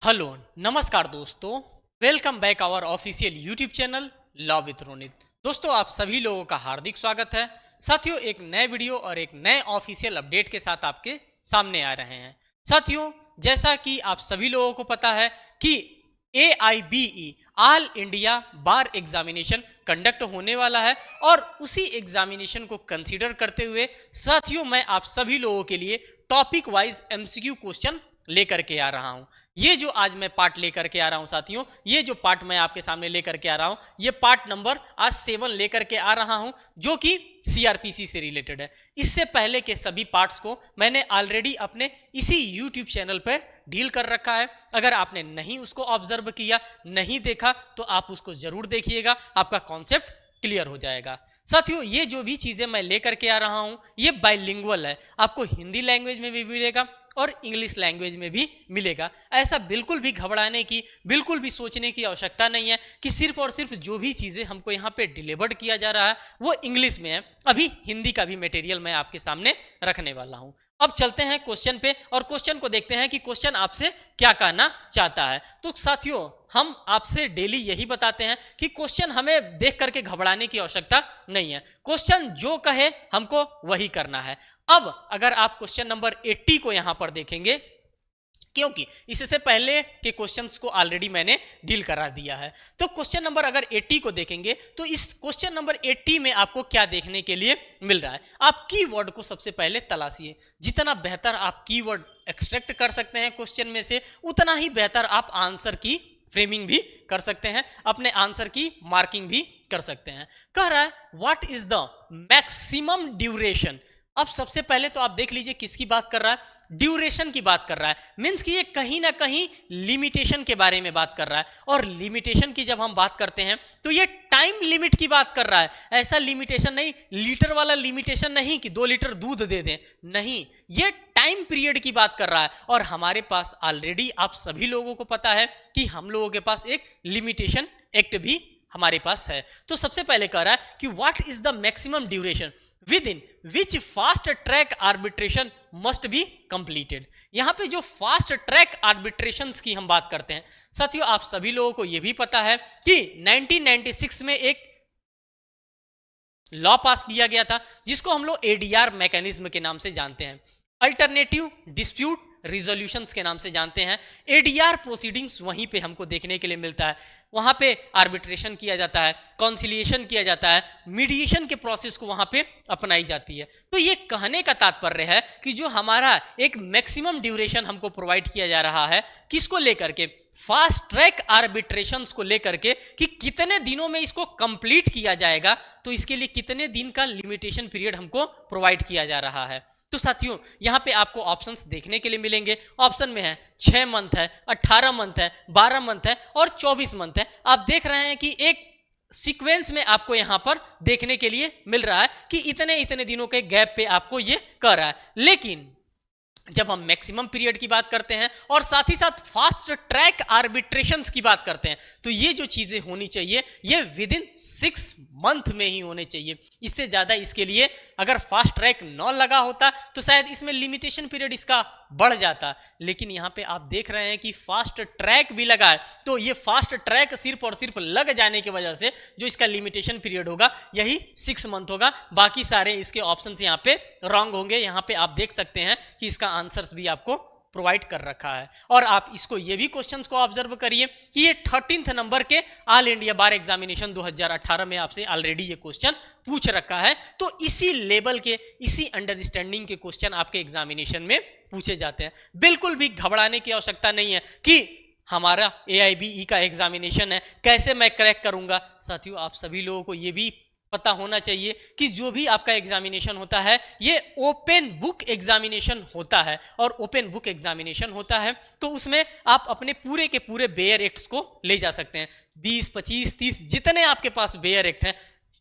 Hello नमस्कार दोस्तों। Welcome back our official YouTube channel law with Ronit. दोस्तों आप सभी लोगों का हार्दिक स्वागत है। साथियों एक नए वीडियो और एक नए ऑफिशियल अपडेट के साथ आपके सामने आ रहे हैं। साथियों जैसा कि आप सभी लोगों को पता है कि AIBE all India bar examination conduct होने वाला है और उसी एग्जामिनेशन को कंसीडर करते हुए साथियों मैं आप सभी लोगों के लिए टॉपिक वाइज MCQ क्वेश्चन लेकर के आ रहा हूं। ये जो आज मैं पार्ट लेकर के आ रहा हूं साथियों, ये जो पार्ट मैं आपके सामने लेकर के आ रहा हूं, ये पार्ट नंबर आज 7 लेकर के आ रहा हूं जो कि CRPC से रिलेटेड है। इससे पहले के सभी पार्ट्स को मैंने ऑलरेडी अपने इसी यूट्यूब चैनल पर डील कर रखा है। अगर आपने नहीं उसको ऑब्जर्व किया, नहीं देखा तो आप उसको जरूर देखिएगा, आपका कॉन्सेप्ट क्लियर हो जाएगा। साथियों ये जो भी चीजें मैं लेकर के आ रहा हूं ये बाइलिंगुअल है, आपको हिंदी लैंग्वेज में भी मिलेगा और इंग्लिश लैंग्वेज में भी मिलेगा। ऐसा बिल्कुल भी घबराने की, बिल्कुल भी सोचने की आवश्यकता नहीं है कि सिर्फ और सिर्फ जो भी चीज़ें हमको यहाँ पे डिलीवर्ड किया जा रहा है वो इंग्लिश में है। अभी हिंदी का भी मटेरियल मैं आपके सामने रखने वाला हूँ। अब चलते हैं क्वेश्चन पे और क्वेश्चन को देखते हैं कि क्वेश्चन आपसे क्या कहना चाहता है। तो साथियों हम आपसे डेली यही बताते हैं कि क्वेश्चन हमें देख करके घबराने की आवश्यकता नहीं है। क्वेश्चन जो कहे हमको वही करना है। अब अगर आप क्वेश्चन नंबर 80 को यहां पर देखेंगे, क्योंकि इससे पहले के क्वेश्चंस को ऑलरेडी मैंने डील करा दिया है, तो क्वेश्चन नंबर अगर 80 को देखेंगे तो इस क्वेश्चन नंबर 80 में आपको क्या देखने के लिए मिल रहा है। आप कीवर्ड को सबसे पहले तलाशिए। जितना बेहतर आप कीवर्ड एक्सट्रैक्ट कर सकते हैं क्वेश्चन में से, उतना ही बेहतर आप आंसर की फ्रेमिंग भी कर सकते हैं, अपने आंसर की मार्किंग भी कर सकते हैं। कह रहा है what is the maximum duration. अब सबसे पहले तो आप देख लीजिए किसकी बात कर रहा है, ड्यूरेशन की बात कर रहा है। मीन्स कि ये कहीं ना कहीं लिमिटेशन के बारे में बात कर रहा है, और लिमिटेशन की जब हम बात करते हैं तो ये टाइम लिमिट की बात कर रहा है। ऐसा लिमिटेशन नहीं, लीटर वाला लिमिटेशन नहीं कि 2 लीटर दूध दे दें, नहीं, ये टाइम पीरियड की बात कर रहा है। और हमारे पास ऑलरेडी आप सभी लोगों को पता है कि हम लोगों के पास एक लिमिटेशन एक्ट भी हमारे पास है। तो सबसे पहले कह रहा है कि what is the maximum duration with in which fast track arbitration must be completed. यहां पे जो फास्ट ट्रैक आर्बिट्रेशंस की हम बात करते हैं साथियों, आप सभी लोगों को यह भी पता है कि 1996 में एक लॉ पास किया गया था जिसको हम लोग ADR मैकेनिज्म के नाम से जानते हैं, अल्टरनेटिव डिस्प्यूट रिजोल्यूशंस के नाम से जानते हैं। ADR प्रोसीडिंग्स वहीं पे हमको देखने के लिए मिलता है। वहां पे आर्बिट्रेशन किया जाता है, कॉन्सिलिएशन किया जाता है, मीडिएशन के प्रोसेस को वहां पे अपनाई जाती है। तो ये कहने का तात्पर्य है कि जो हमारा एक मैक्सिमम ड्यूरेशन हमको प्रोवाइड किया जा रहा है, किसको लेकर के, फास्ट ट्रैक आर्बिट्रेशंस को लेकर के, कि कितने दिनों में इसको कंप्लीट किया जाएगा, तो इसके लिए कितने दिन का लिमिटेशन पीरियड हमको प्रोवाइड किया जा रहा है। तो साथियों यहां पे आपको ऑप्शंस देखने के लिए मिलेंगे। ऑप्शन में है 6 मंथ है, 18 मंथ है, 12 मंथ है और 24 मंथ है। आप देख रहे हैं कि एक सीक्वेंस में आपको यहां पर देखने के लिए मिल रहा है कि इतने इतने दिनों के गैप पे आपको ये कर रहा है। लेकिन जब हम मैक्सिमम पीरियड की बात करते हैं और साथ ही साथ फास्ट ट्रैक आर्बिट्रेशंस की बात करते हैं, तो ये जो चीजें होनी चाहिए ये विद इन 6 मंथ में ही होने चाहिए। इससे ज्यादा इसके लिए अगर फास्ट ट्रैक न लगा होता तो शायद इसमें लिमिटेशन पीरियड इसका बढ़ जाता। लेकिन यहां पे आप देख रहे हैं कि फास्ट ट्रैक भी लगा है, तो ये फास्ट ट्रैक सिर्फ और सिर्फ लग जाने की वजह से जो इसका लिमिटेशन पीरियड होगा यही 6 मंथ होगा। बाकी सारे इसके ऑप्शंस यहाँ पे रॉन्ग होंगे। यहाँ पे आप देख सकते हैं कि इसका आंसर्स भी आपको प्रोवाइड कर रखा है। और आप इसको ये भी क्वेश्चंस को ऑब्जर्व करिए कि ये 13th नंबर के ऑल इंडिया बार एग्जामिनेशन 2018 में आपसे ऑलरेडी ये क्वेश्चन पूछ रखा है। तो इसी लेवल के, इसी अंडरस्टैंडिंग के क्वेश्चन आपके एग्जामिनेशन में पूछे जाते हैं। बिल्कुल भी घबराने की आवश्यकता नहीं है कि हमारा AIBE का एग्जामिनेशन है, कैसे मैं क्रैक करूंगा। साथियों आप सभी लोगों को ये भी पता होना चाहिए कि जो भी आपका एग्जामिनेशन होता है ये ओपन बुक एग्जामिनेशन होता है, और ओपन बुक एग्जामिनेशन होता है तो उसमें आप अपने पूरे के पूरे बेयर एक्ट्स को ले जा सकते हैं। 20, 25, 30 जितने आपके पास बेयर एक्ट हैं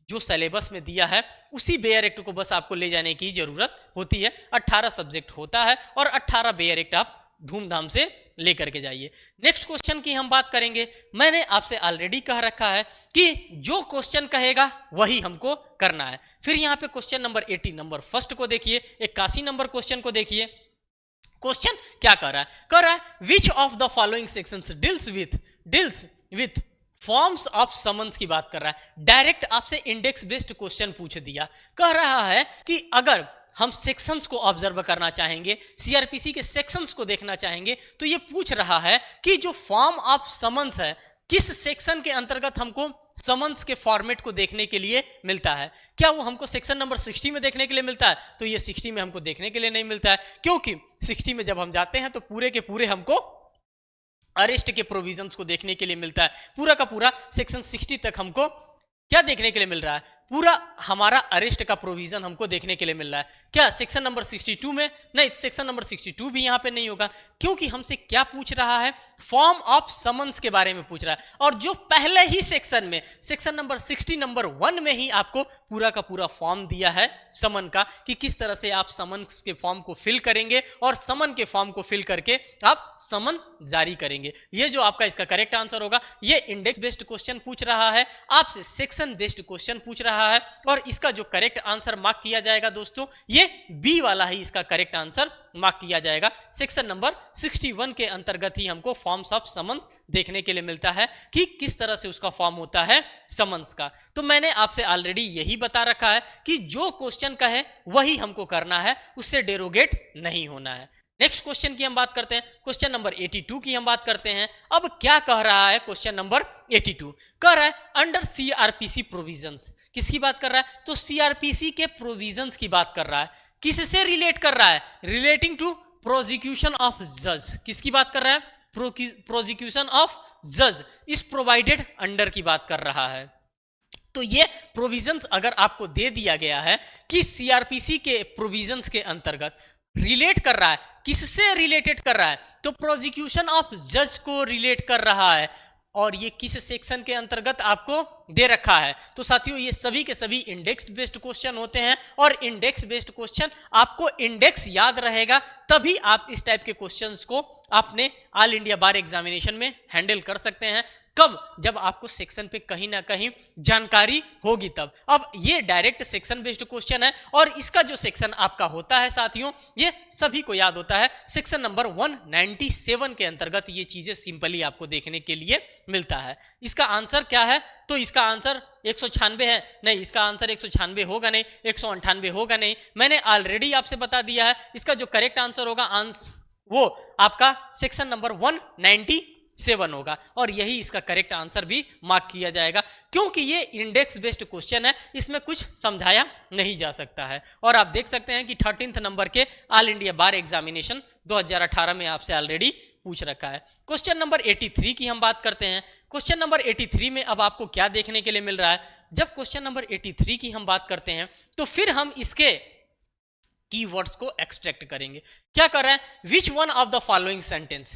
जो सिलेबस में दिया है उसी बेयर एक्ट को बस आपको ले जाने की जरूरत होती है। 18 सब्जेक्ट होता है और 18 बेयर एक्ट आप धूमधाम से लेकर के जाइए। नेक्स्ट क्वेश्चन की हम बात करेंगे। मैंने आपसे ऑलरेडी कह रखा है कि जो क्वेश्चन कहेगा वही हमको करना है। फिर यहाँ पे क्वेश्चन नंबर 80 नंबर फर्स्ट को देखिए, 81 नंबर क्वेश्चन को देखिए। क्वेश्चन क्या कर रहा है? कर रहा है which of the following sections deals with forms of summons की बात कर रहा है। डायरेक्ट आपसे इंडेक्स बेस्ड क्वेश्चन पूछ दिया। कह रहा है कि अगर हम सेक्शंस को ऑब्जर्व करना चाहेंगे, सीआरपीसी के सेक्शंस को देखना चाहेंगे, तो ये पूछ रहा है कि जो फॉर्म ऑफ समन्स है किस सेक्शन के अंतर्गत हमको समन्स के फॉर्मेट को देखने के लिए मिलता है। क्या वो हमको सेक्शन नंबर 60 में देखने के लिए मिलता है? तो ये 60 में हमको देखने के लिए नहीं मिलता है, क्योंकि 60 में जब हम जाते हैं तो पूरे के पूरे हमको अरेस्ट के प्रोविजंस को देखने के लिए मिलता है। पूरा का पूरा सेक्शन 60 तक हमको क्या देखने के लिए मिल रहा है? पूरा हमारा अरेस्ट का प्रोविजन हमको देखने के लिए मिल रहा है। क्या सेक्शन नंबर 62 में? नहीं, सेक्शन नंबर 62 भी यहां पे नहीं होगा, क्योंकि हमसे क्या पूछ रहा है? फॉर्म ऑफ समन्स के बारे में पूछ रहा है। और जो पहले ही सेक्शन में सेक्शन नंबर 60 नंबर 1 में ही आपको पूरा का पूरा फॉर्म दिया है समन का, कि किस तरह से आप समन्स के फॉर्म को फिल करेंगे और समन के फॉर्म को फिल करके आप समन जारी करेंगे। ये जो आपका इसका करेक्ट आंसर होगा, ये इंडेक्स बेस्ड क्वेश्चन पूछ रहा है, आपसे सेक्शन बेस्ड क्वेश्चन पूछ रहा है, और इसका जो करेक्ट आंसर मार्क किया जाएगा दोस्तों, ये बी वाला ही इसका करेक्ट आंसर मार्क किया जाएगा। सेक्शन नंबर 61 के अंतर्गत ही हमको फॉर्म्स ऑफ समन्स देखने के लिए मिलता है कि किस तरह से उसका फॉर्म होता है समन्स का। तो मैंने आपसे ऑलरेडी यही बता रखा है कि जो क्वेश्चन का है वही हमको करना है, उससे डेरोगेट नहीं होना है। नेक्स्ट क्वेश्चन की हम बात करते हैं, क्वेश्चन नंबर 82 की हम बात करते हैं। अब क्या कह रहा है क्वेश्चन नंबर 82? कह रहा है अंडर सीआरपीसी प्रोविजंस। किसकी बात कर रहा है? तो सीआरपीसी के प्रोविजंस की बात कर रहा है। किससे रिलेट कर रहा है? रिलेटिंग टू प्रोसिक्यूशन ऑफ जज। किसकी बात कर रहा है? प्रोसिक्यूशन ऑफ जज इस प्रोवाइडेड अंडर की बात कर रहा है। तो ये प्रोविजंस अगर आपको दे दिया गया है कि सीआरपीसी के प्रोविजंस के अंतर्गत रिलेट कर रहा है, किससे रिलेटेड कर रहा है? तो प्रोसिक्यूशन ऑफ जज को रिलेट कर रहा है, और ये किस सेक्शन के अंतर्गत आपको दे रखा है। तो साथियों, ये सभी के सभी इंडेक्स बेस्ड क्वेश्चन होते हैं, और इंडेक्स बेस्ड क्वेश्चन आपको इंडेक्स याद रहेगा तभी आप इस टाइप के क्वेश्चंस को अपने ऑल इंडिया बार एग्जामिनेशन में हैंडल कर सकते हैं। कब? जब आपको सेक्शन पे कहीं ना कहीं जानकारी होगी तब। अब ये डायरेक्ट सेक्शन बेस्ड क्वेश्चन है, और इसका जो सेक्शन आपका होता है साथियों, ये सभी को याद होता है, सेक्शन नंबर 197 के अंतर्गत ये चीजें सिंपली आपको देखने के लिए मिलता है। इसका आंसर क्या है? तो इसका आंसर 196 है। नहीं, इसका आंसर 196 होगा नहीं, 198 होगा नहीं। मैंने ऑलरेडी आपसे बता दिया है, इसका जो करेक्ट आंसर होगा वो आपका सेक्शन नंबर 197 होगा, और यही इसका करेक्ट आंसर भी मार्क किया जाएगा, क्योंकि ये इंडेक्स बेस्ड क्वेश्चन है, इसमें कुछ समझाया नहीं जा सकता है। और आप देख सकते हैं कि 13th नंबर के ऑल इंडिया बार एग्जामिनेशन 2018 में आपसे ऑलरेडी पूछ रखा है। क्वेश्चन नंबर 83 की हम बात करते हैं। क्वेश्चन नंबर 83 में अब आपको क्या देखने के लिए मिल रहा है? जब क्वेश्चन नंबर 83 की हम बात करते हैं तो फिर हम इसके कीवर्ड्स को एक्सट्रैक्ट करेंगे। क्या कर रहा है? Which one of the following sentence.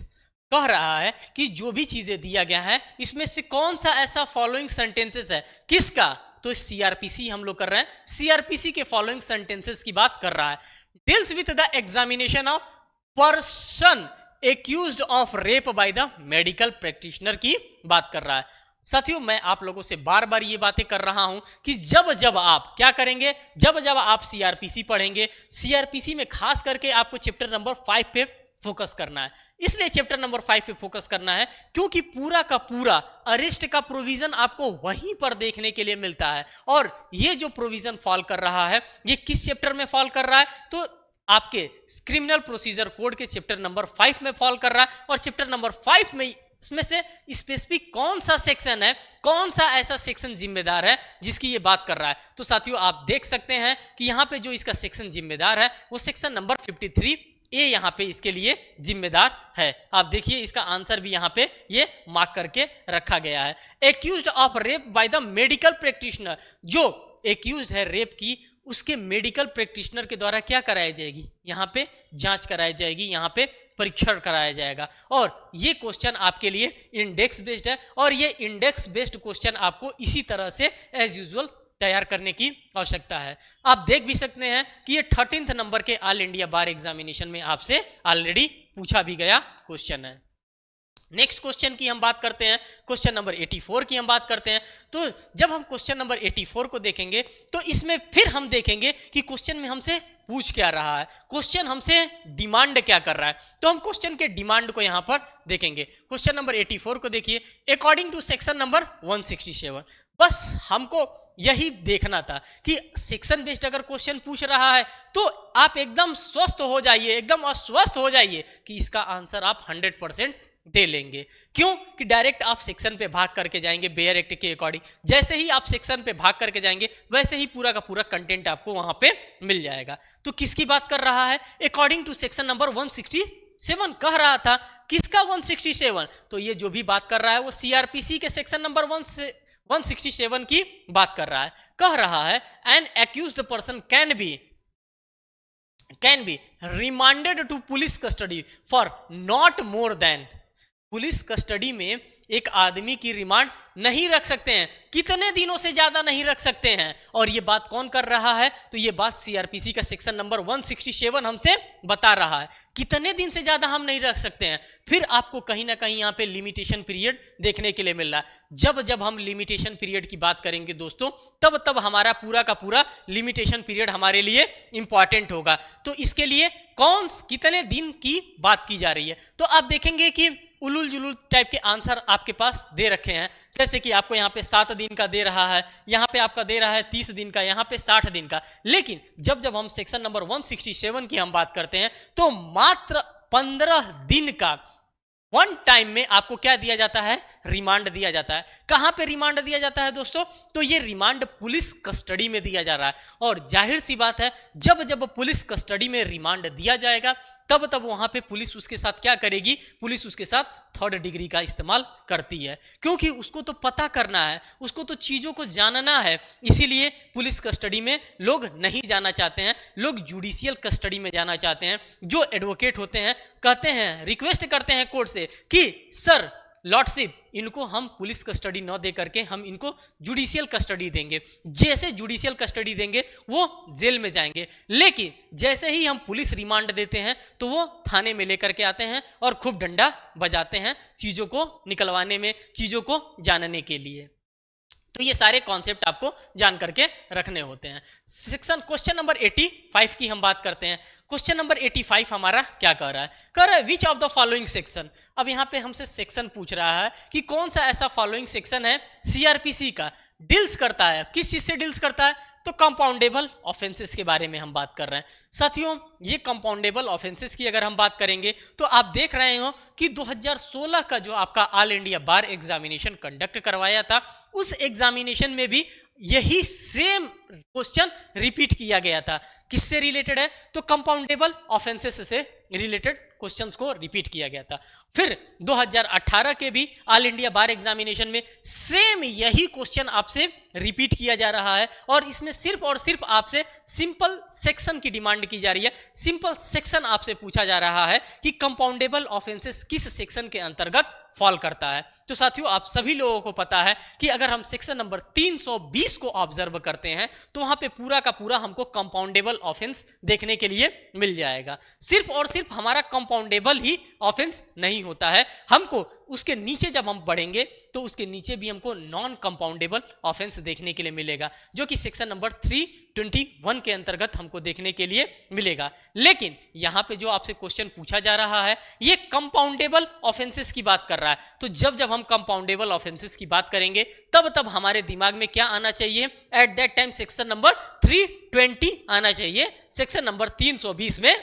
कह रहा है कि जो भी चीजें दिया गया है इसमें से कौन सा ऐसा फॉलोइंग सेंटेंसेस है, किसका? तो सीआरपीसी हम लोग कर रहे हैं, सीआरपीसी के फॉलोइंग सेंटेंसेस की बात कर रहा है। Deals with the examination of person accused of rape by the medical practitioner की बात कर रहा है। साथियों, मैं आप लोगों से बार बार ये बातें कर रहा हूं कि जब जब आप क्या करेंगे, जब जब आप सीआरपीसी पढ़ेंगे, सीआरपीसी में खास करके आपको चैप्टर नंबर 5 पे फोकस करना है। इसलिए चैप्टर नंबर 5 पे फोकस करना है क्योंकि पूरा का पूरा अरेस्ट का प्रोविजन आपको वहीं पर देखने के लिए मिलता है। और ये जो प्रोविजन फॉल कर रहा है, ये किस चैप्टर में फॉल कर रहा है? तो आपके क्रिमिनल प्रोसीजर कोड के चैप्टर नंबर 5 में फॉल कर रहा है। और चैप्टर नंबर 5 में इसमें से स्पेसिफिक कौन सा सेक्शन है, कौन सा ऐसा सेक्शन जिम्मेदार है जिसकी ये बात कर रहा है? तो साथियों, आप देख सकते हैं कि यहाँ पे जो इसका सेक्शन जिम्मेदार है वो सेक्शन नंबर 53 ए यहाँ पे इसके लिए जिम्मेदार है। आप देखिए, इसका आंसर भी यहाँ पे ये मार्क करके रखा गया है। Accused of rape by the medical practitioner, जो एक्यूज्ड है रेप की, उसके मेडिकल प्रैक्टिशनर के द्वारा क्या कराई जाएगी? यहाँ पे जांच कराई जाएगी, यहाँ पे परीक्षण कराया जाएगा। और ये क्वेश्चन आपके लिए इंडेक्स बेस्ड है, और ये इंडेक्स बेस्ड क्वेश्चन आपको इसी तरह से एज यूजुअल तैयार करने की आवश्यकता है। आप देख भी सकते हैं कि ये 13th नंबर के ऑल इंडिया बार एग्जामिनेशन में आपसे ऑलरेडी पूछा भी गया क्वेश्चन है। नेक्स्ट क्वेश्चन की हम बात करते हैं, क्वेश्चन नंबर 84 की हम बात करते हैं। तो जब हम क्वेश्चन नंबर 84 को देखेंगे तो इसमें फिर हम देखेंगे कि क्वेश्चन में हमसे पूछ क्या रहा है, क्वेश्चन हमसे डिमांड क्या कर रहा है। तो हम क्वेश्चन के डिमांड को यहां पर देखेंगे। क्वेश्चन नंबर 84 को देखिए, अकॉर्डिंग टू सेक्शन नंबर 167। बस हमको यही देखना था कि सेक्शन बेस्ड अगर क्वेश्चन पूछ रहा है तो आप एकदम स्वस्थ हो जाइए, एकदम अस्वस्थ हो जाइए कि इसका आंसर आप 100% दे लेंगे। क्यों कि डायरेक्ट आप सेक्शन पे भाग करके जाएंगे बेयर एक्ट के अकॉर्डिंग। जैसे ही आप सेक्शन पे भाग करके जाएंगे वैसे ही पूरा का पूरा कंटेंट आपको वहां पे मिल जाएगा। तो किसकी बात कर रहा है, अकॉर्डिंग टू सेक्शन नंबर 167 कह रहा था। किसका 167? तो ये जो भी बात कर रहा है वो सीआरपीसी के सेक्शन नंबर 167 की बात कर रहा है। कह रहा है an accused person can be remanded to police custody for not more than. Police custody में एक आदमी की रिमांड नहीं रख सकते हैं, कितने दिनों से ज्यादा नहीं रख सकते हैं। और ये बात कौन कर रहा है, तो ये बात सीआरपीसी का सेक्शन नंबर 167 हमसे बता रहा है, कितने दिन से ज्यादा हम नहीं रख सकते हैं। फिर आपको कहीं ना कहीं यहाँ पे लिमिटेशन पीरियड देखने के लिए मिल रहा है। जब जब हम लिमिटेशन पीरियड की बात करेंगे दोस्तों, तब तब हमारा पूरा का पूरा लिमिटेशन पीरियड हमारे लिए इंपॉर्टेंट होगा। तो इसके लिए कितने दिन की बात की जा रही है, तो आप देखेंगे कि उलूल जुलूल टाइप के आंसर आपके पास दे रखे हैं। जैसे कि आपको यहाँ पे 7 दिन का दे रहा है, यहाँ पे आपका दे रहा है 30 दिन का, यहाँ पे 60 दिन का। लेकिन जब जब हम सेक्शन नंबर 167 की हम बात करते हैं तो मात्र 15 दिन का वन टाइम में आपको क्या दिया जाता है, रिमांड दिया जाता है। कहां पे रिमांड दिया जाता है दोस्तों, तो ये रिमांड पुलिस कस्टडी में दिया जा रहा है। और जाहिर सी बात है, जब जब पुलिस कस्टडी में रिमांड दिया जाएगा तब तब वहां पे पुलिस उसके साथ क्या करेगी, पुलिस उसके साथ 3rd डिग्री का इस्तेमाल करती है, क्योंकि उसको तो पता करना है, उसको तो चीजों को जानना है। इसीलिए पुलिस कस्टडी में लोग नहीं जाना चाहते हैं, लोग जुडिशियल कस्टडी में जाना चाहते हैं। जो एडवोकेट होते हैं कहते हैं, रिक्वेस्ट करते हैं कोर्ट से कि सर लॉर्डशिप, इनको हम पुलिस कस्टडी न दे करके हम इनको जुडिशियल कस्टडी देंगे। जैसे जुडिशियल कस्टडी देंगे वो जेल में जाएंगे, लेकिन जैसे ही हम पुलिस रिमांड देते हैं तो वो थाने में लेकर के आते हैं और खूब डंडा बजाते हैं चीज़ों को निकलवाने में, चीज़ों को जानने के लिए। तो ये सारे कॉन्सेप्ट आपको जान करके रखने होते हैं। क्वेश्चन नंबर 85 की हम बात करते हैं। क्वेश्चन नंबर 85 हमारा क्या कह रहा है, कह रहा है which of the following section. अब यहाँ पे हमसे सेक्शन पूछ रहा है कि कौन सा ऐसा फॉलोइंग सेक्शन है सीआरपीसी का डील्स करता है, किस चीज से डील्स करता है, तो कंपाउंडेबल ऑफेंसेस के बारे में हम बात कर रहे हैं। साथियों, ये कंपाउंडेबल ऑफेंसेस की अगर हम बात करेंगे तो आप देख रहे हो कि 2016 का जो आपका all India bar examination conduct करवाया था, उस एग्जामिनेशन में भी यही सेम क्वेश्चन रिपीट किया गया था। किससे रिलेटेड है, तो कंपाउंडेबल ऑफेंसेस से रिलेटेड क्वेश्चंस को रिपीट किया गया था। फिर 2018 के भी ऑल इंडिया बार एग्जामिनेशन में सेम यही क्वेश्चन आपसे रिपीट किया जा रहा है, और इसमें सिर्फ और सिर्फ आपसे सिंपल सेक्शन की डिमांड की जा रही है। सिंपल सेक्शन आपसे पूछा जा रहा है कि कंपाउंडेबल ऑफेंसेस किस सेक्शन के अंतर्गत फॉल करता है। तो साथियों, आप सभी लोगों को पता है कि अगर हम सेक्शन नंबर 320 को ऑब्जर्व करते हैं तो वहां पे पूरा का पूरा हमको कंपाउंडेबल ऑफेंस देखने के लिए मिल जाएगा। सिर्फ और सिर्फ हमारा कंपाउंडेबल ही ऑफेंस नहीं होता है, हमको उसके नीचे जब हम बढ़ेंगे तो उसके नीचे भी हमको नॉन कंपाउंडेबल ऑफेंस देखने के लिए मिलेगा, जो कि सेक्शन नंबर 321 के अंतर्गत हमको देखने के लिए मिलेगा। लेकिन यहां पे जो आपसे क्वेश्चन पूछा जा रहा है ये कंपाउंडेबल ऑफेंसेस की बात कर रहा है। तो जब जब हम कंपाउंडेबल ऑफेंसेस की बात करेंगे तब तब हमारे दिमाग में क्या आना चाहिए, at that time section number 320 आना चाहिए। सेक्शन नंबर 320 में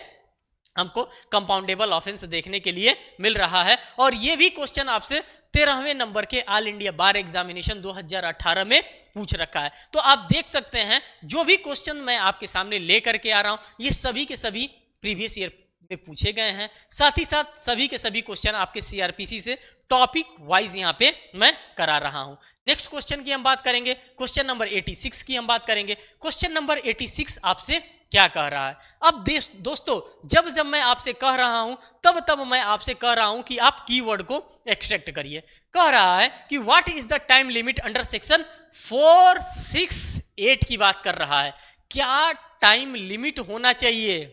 हमको कंपाउंडेबल ऑफेंस देखने के लिए मिल रहा है। और ये भी क्वेश्चन आपसे 13वें नंबर के ऑल इंडिया बार एग्जामिनेशन 2018 में पूछ रखा है। तो आप देख सकते हैं जो भी क्वेश्चन मैं आपके सामने लेकर के आ रहा हूं ये सभी के सभी प्रीवियस ईयर में पूछे गए हैं। साथ ही साथ सभी के सभी क्वेश्चन आपके सीआरपीसी से टॉपिक वाइज यहां पे मैं करा रहा हूं। नेक्स्ट क्वेश्चन की हम बात करेंगे, क्वेश्चन नंबर 86 की हम बात करेंगे। क्वेश्चन नंबर 86 आपसे क्या कह रहा है। अब दोस्तों, जब जब मैं आपसे कह रहा हूं तब तब मैं आपसे कह रहा हूं कि आप कीवर्ड को एक्सट्रैक्ट करिए। कह रहा है कि what is the time limit under section 468 की बात कर रहा है। क्या टाइम लिमिट होना चाहिए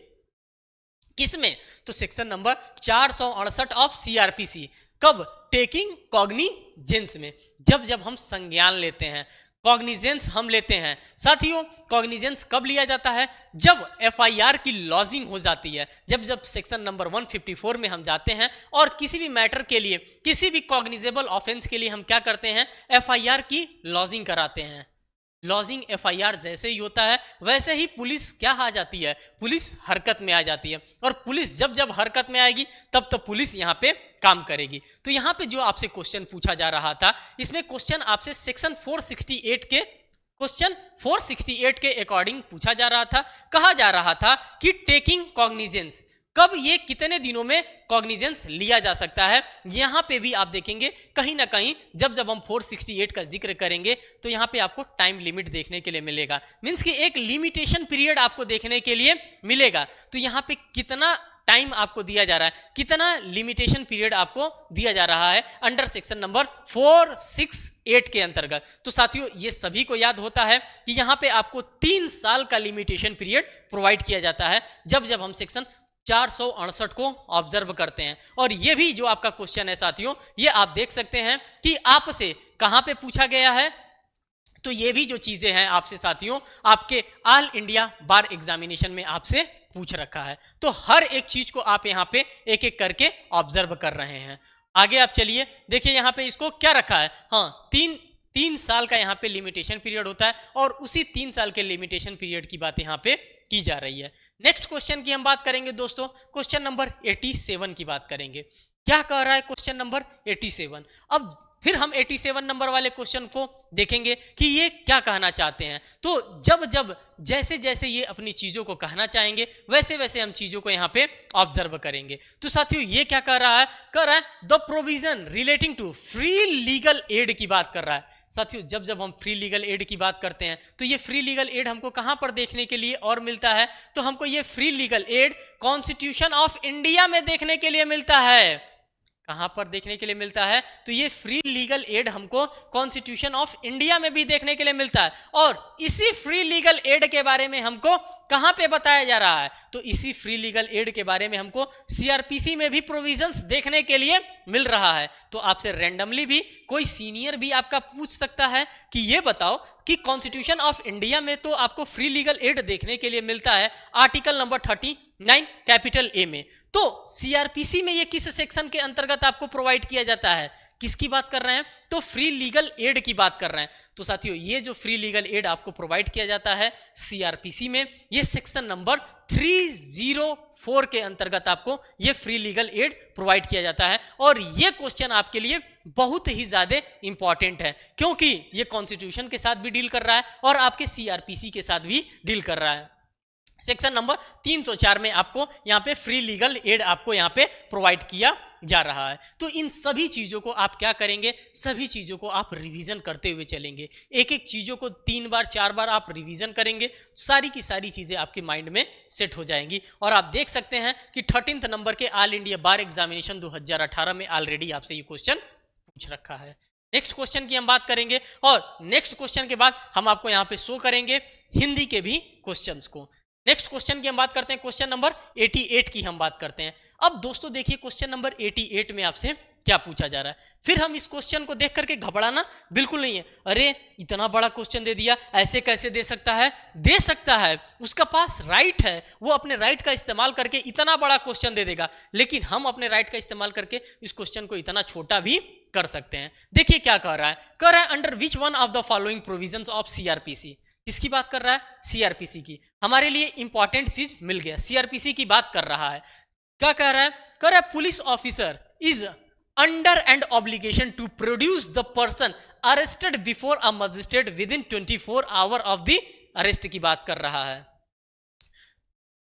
किसमें, तो सेक्शन नंबर 468 ऑफ सीआरपीसी। कब, टेकिंग कॉग्निजेंस में, जब जब हम संज्ञान लेते हैं। कॉग्निजेंस हम लेते हैं। साथियों, कॉग्निजेंस कब लिया जाता है? जब एफआईआर की लॉजिंग हो जाती है, जब सेक्शन नंबर 154 में हम जाते हैं और किसी भी मैटर के लिए, किसी भी कॉग्निजेबल ऑफेंस के लिए हम क्या करते हैं? एफआईआर की लॉजिंग कराते हैं। लॉजिंग एफआईआर जैसे ही होता है वैसे ही पुलिस क्या आ जाती है? पुलिस हरकत में आ जाती है। और पुलिस जब हरकत में आएगी तब पुलिस यहाँ पे काम करेगी। तो यहाँ पे जो आपसे क्वेश्चन पूछा जा रहा था, इसमें क्वेश्चन आपसे सेक्शन 468 के अकॉर्डिंग पूछा जा रहा था। कहा जा रहा था कि टेकिंग कॉग्निजेंस, कब ये कितने दिनों में कॉग्निजेंस लिया जा सकता है। यहां पे भी आप देखेंगे कहीं ना कहीं जब हम 468 का जिक्र करेंगे तो यहां पे आपको टाइम लिमिट देखने के लिए मिलेगा, मींस कि एक लिमिटेशन पीरियड आपको देखने के लिए मिलेगा। तो यहां पे कितना टाइम आपको दिया जा रहा है, कितना लिमिटेशन पीरियड आपको दिया जा रहा है अंडर सेक्शन नंबर 468 के अंतर्गत। तो साथियों, ये सभी को याद होता है कि यहां पे आपको 3 साल का लिमिटेशन पीरियड प्रोवाइड किया जाता है जब हम सेक्शन 468 को ऑब्जर्व करते हैं। और ये भी जो आपका क्वेश्चन है साथियों, ये आप देख सकते हैं कि आपसे कहां पे पूछा गया है। तो ये भी जो चीजें हैं आपसे साथियों, आपके ऑल इंडिया बार एग्जामिनेशन में आपसे पूछ रखा है। तो हर एक चीज को आप यहां पे एक एक करके ऑब्जर्व कर रहे हैं। आगे आप चलिए, देखिए यहां पे इसको क्या रखा है। हाँ, तीन साल का यहाँ पे लिमिटेशन पीरियड होता है और उसी 3 साल के लिमिटेशन पीरियड की बात यहाँ पे की जा रही है। नेक्स्ट क्वेश्चन की हम बात करेंगे दोस्तों, क्वेश्चन नंबर 87 की बात करेंगे। क्या कह रहा है क्वेश्चन नंबर 87? अब फिर हम 87 नंबर वाले क्वेश्चन को देखेंगे कि ये क्या कहना चाहते हैं। तो जब जैसे जैसे ये अपनी चीजों को कहना चाहेंगे वैसे वैसे हम चीजों को यहाँ पे ऑब्जर्व करेंगे। तो साथियों, ये क्या कर रहा है? The provision relating to free legal aid की बात कर रहा है। साथियों, जब हम फ्री लीगल एड की बात करते हैं तो ये फ्री लीगल एड हमको कहां पर देखने के लिए और मिलता है? तो हमको ये free legal add constitution of India में देखने के लिए मिलता है। कहां पर देखने के लिए मिलता है? तो ये फ्री लीगल एड हमको कॉन्स्टिट्यूशन ऑफ इंडिया में भी देखने के लिए मिलता है। और इसी फ्री लीगल एड के बारे में हमको कहां पे बताया जा रहा है? तो इसी फ्री लीगल एड के बारे में हमको सीआरपीसी में भी प्रोविजंस देखने के लिए मिल रहा है। तो आपसे रैंडमली भी कोई सीनियर भी आपका पूछ सकता है कि ये बताओ कि कॉन्स्टिट्यूशन ऑफ इंडिया में तो आपको फ्री लीगल एड देखने के लिए मिलता है आर्टिकल नंबर 39 कैपिटल ए में, तो सीआरपीसी में ये किस सेक्शन के अंतर्गत आपको प्रोवाइड किया जाता है? किसकी बात कर रहे हैं? तो फ्री लीगल एड की बात कर रहे हैं। तो साथियों, ये जो फ्री लीगल एड आपको प्रोवाइड किया जाता है सीआरपीसी में, ये सेक्शन नंबर 304 के अंतर्गत आपको ये फ्री लीगल एड प्रोवाइड किया जाता है। और ये क्वेश्चन आपके लिए बहुत ही ज्यादा इंपॉर्टेंट है, क्योंकि ये कॉन्स्टिट्यूशन के साथ भी डील कर रहा है और आपके सीआरपीसी के साथ भी डील कर रहा है। सेक्शन नंबर 304 में आपको यहाँ पे फ्री लीगल एड आपको यहाँ पे प्रोवाइड किया जा रहा है। तो इन सभी चीजों को आप क्या करेंगे? सभी चीजों को आप रिवीजन करते हुए चलेंगे। एक एक चीजों को 3 बार 4 बार आप रिवीजन करेंगे, सारी की सारी चीजें आपके माइंड में सेट हो जाएंगी। और आप देख सकते हैं कि 13th नंबर के ऑल इंडिया बार एग्जामिनेशन 2018 में ऑलरेडी आपसे ये क्वेश्चन पूछ रखा है। नेक्स्ट क्वेश्चन की हम बात करेंगे और नेक्स्ट क्वेश्चन के बाद हम आपको यहाँ पे शो करेंगे हिंदी के भी क्वेश्चंस को। नेक्स्ट क्वेश्चन की हम बात करते हैं, क्वेश्चन नंबर 88 की हम बात करते हैं। अब दोस्तों देखिए, क्वेश्चन नंबर 88 में आपसे क्या पूछा जा रहा है। फिर हम इस क्वेश्चन को देख करके घबराना बिल्कुल नहीं है। अरे इतना बड़ा क्वेश्चन दे दिया, ऐसे कैसे दे सकता है? दे सकता है, उसका पास राइट है, वो अपने राइट का इस्तेमाल करके इतना बड़ा क्वेश्चन दे देगा। लेकिन हम अपने राइट का इस्तेमाल करके इस क्वेश्चन को इतना छोटा भी कर सकते हैं। देखिए क्या कह रहा है। कह रहा है under which one of the following provisions of CrPC. किसकी बात कर रहा है? सीआरपीसी की। हमारे लिए इंपॉर्टेंट चीज मिल गया, सीआरपीसी की बात कर रहा है। क्या कह रहा है? कह रहा है police officer is under and obligation to produce the person arrested before a magistrate within 24 hour of the arrest की बात कर रहा है।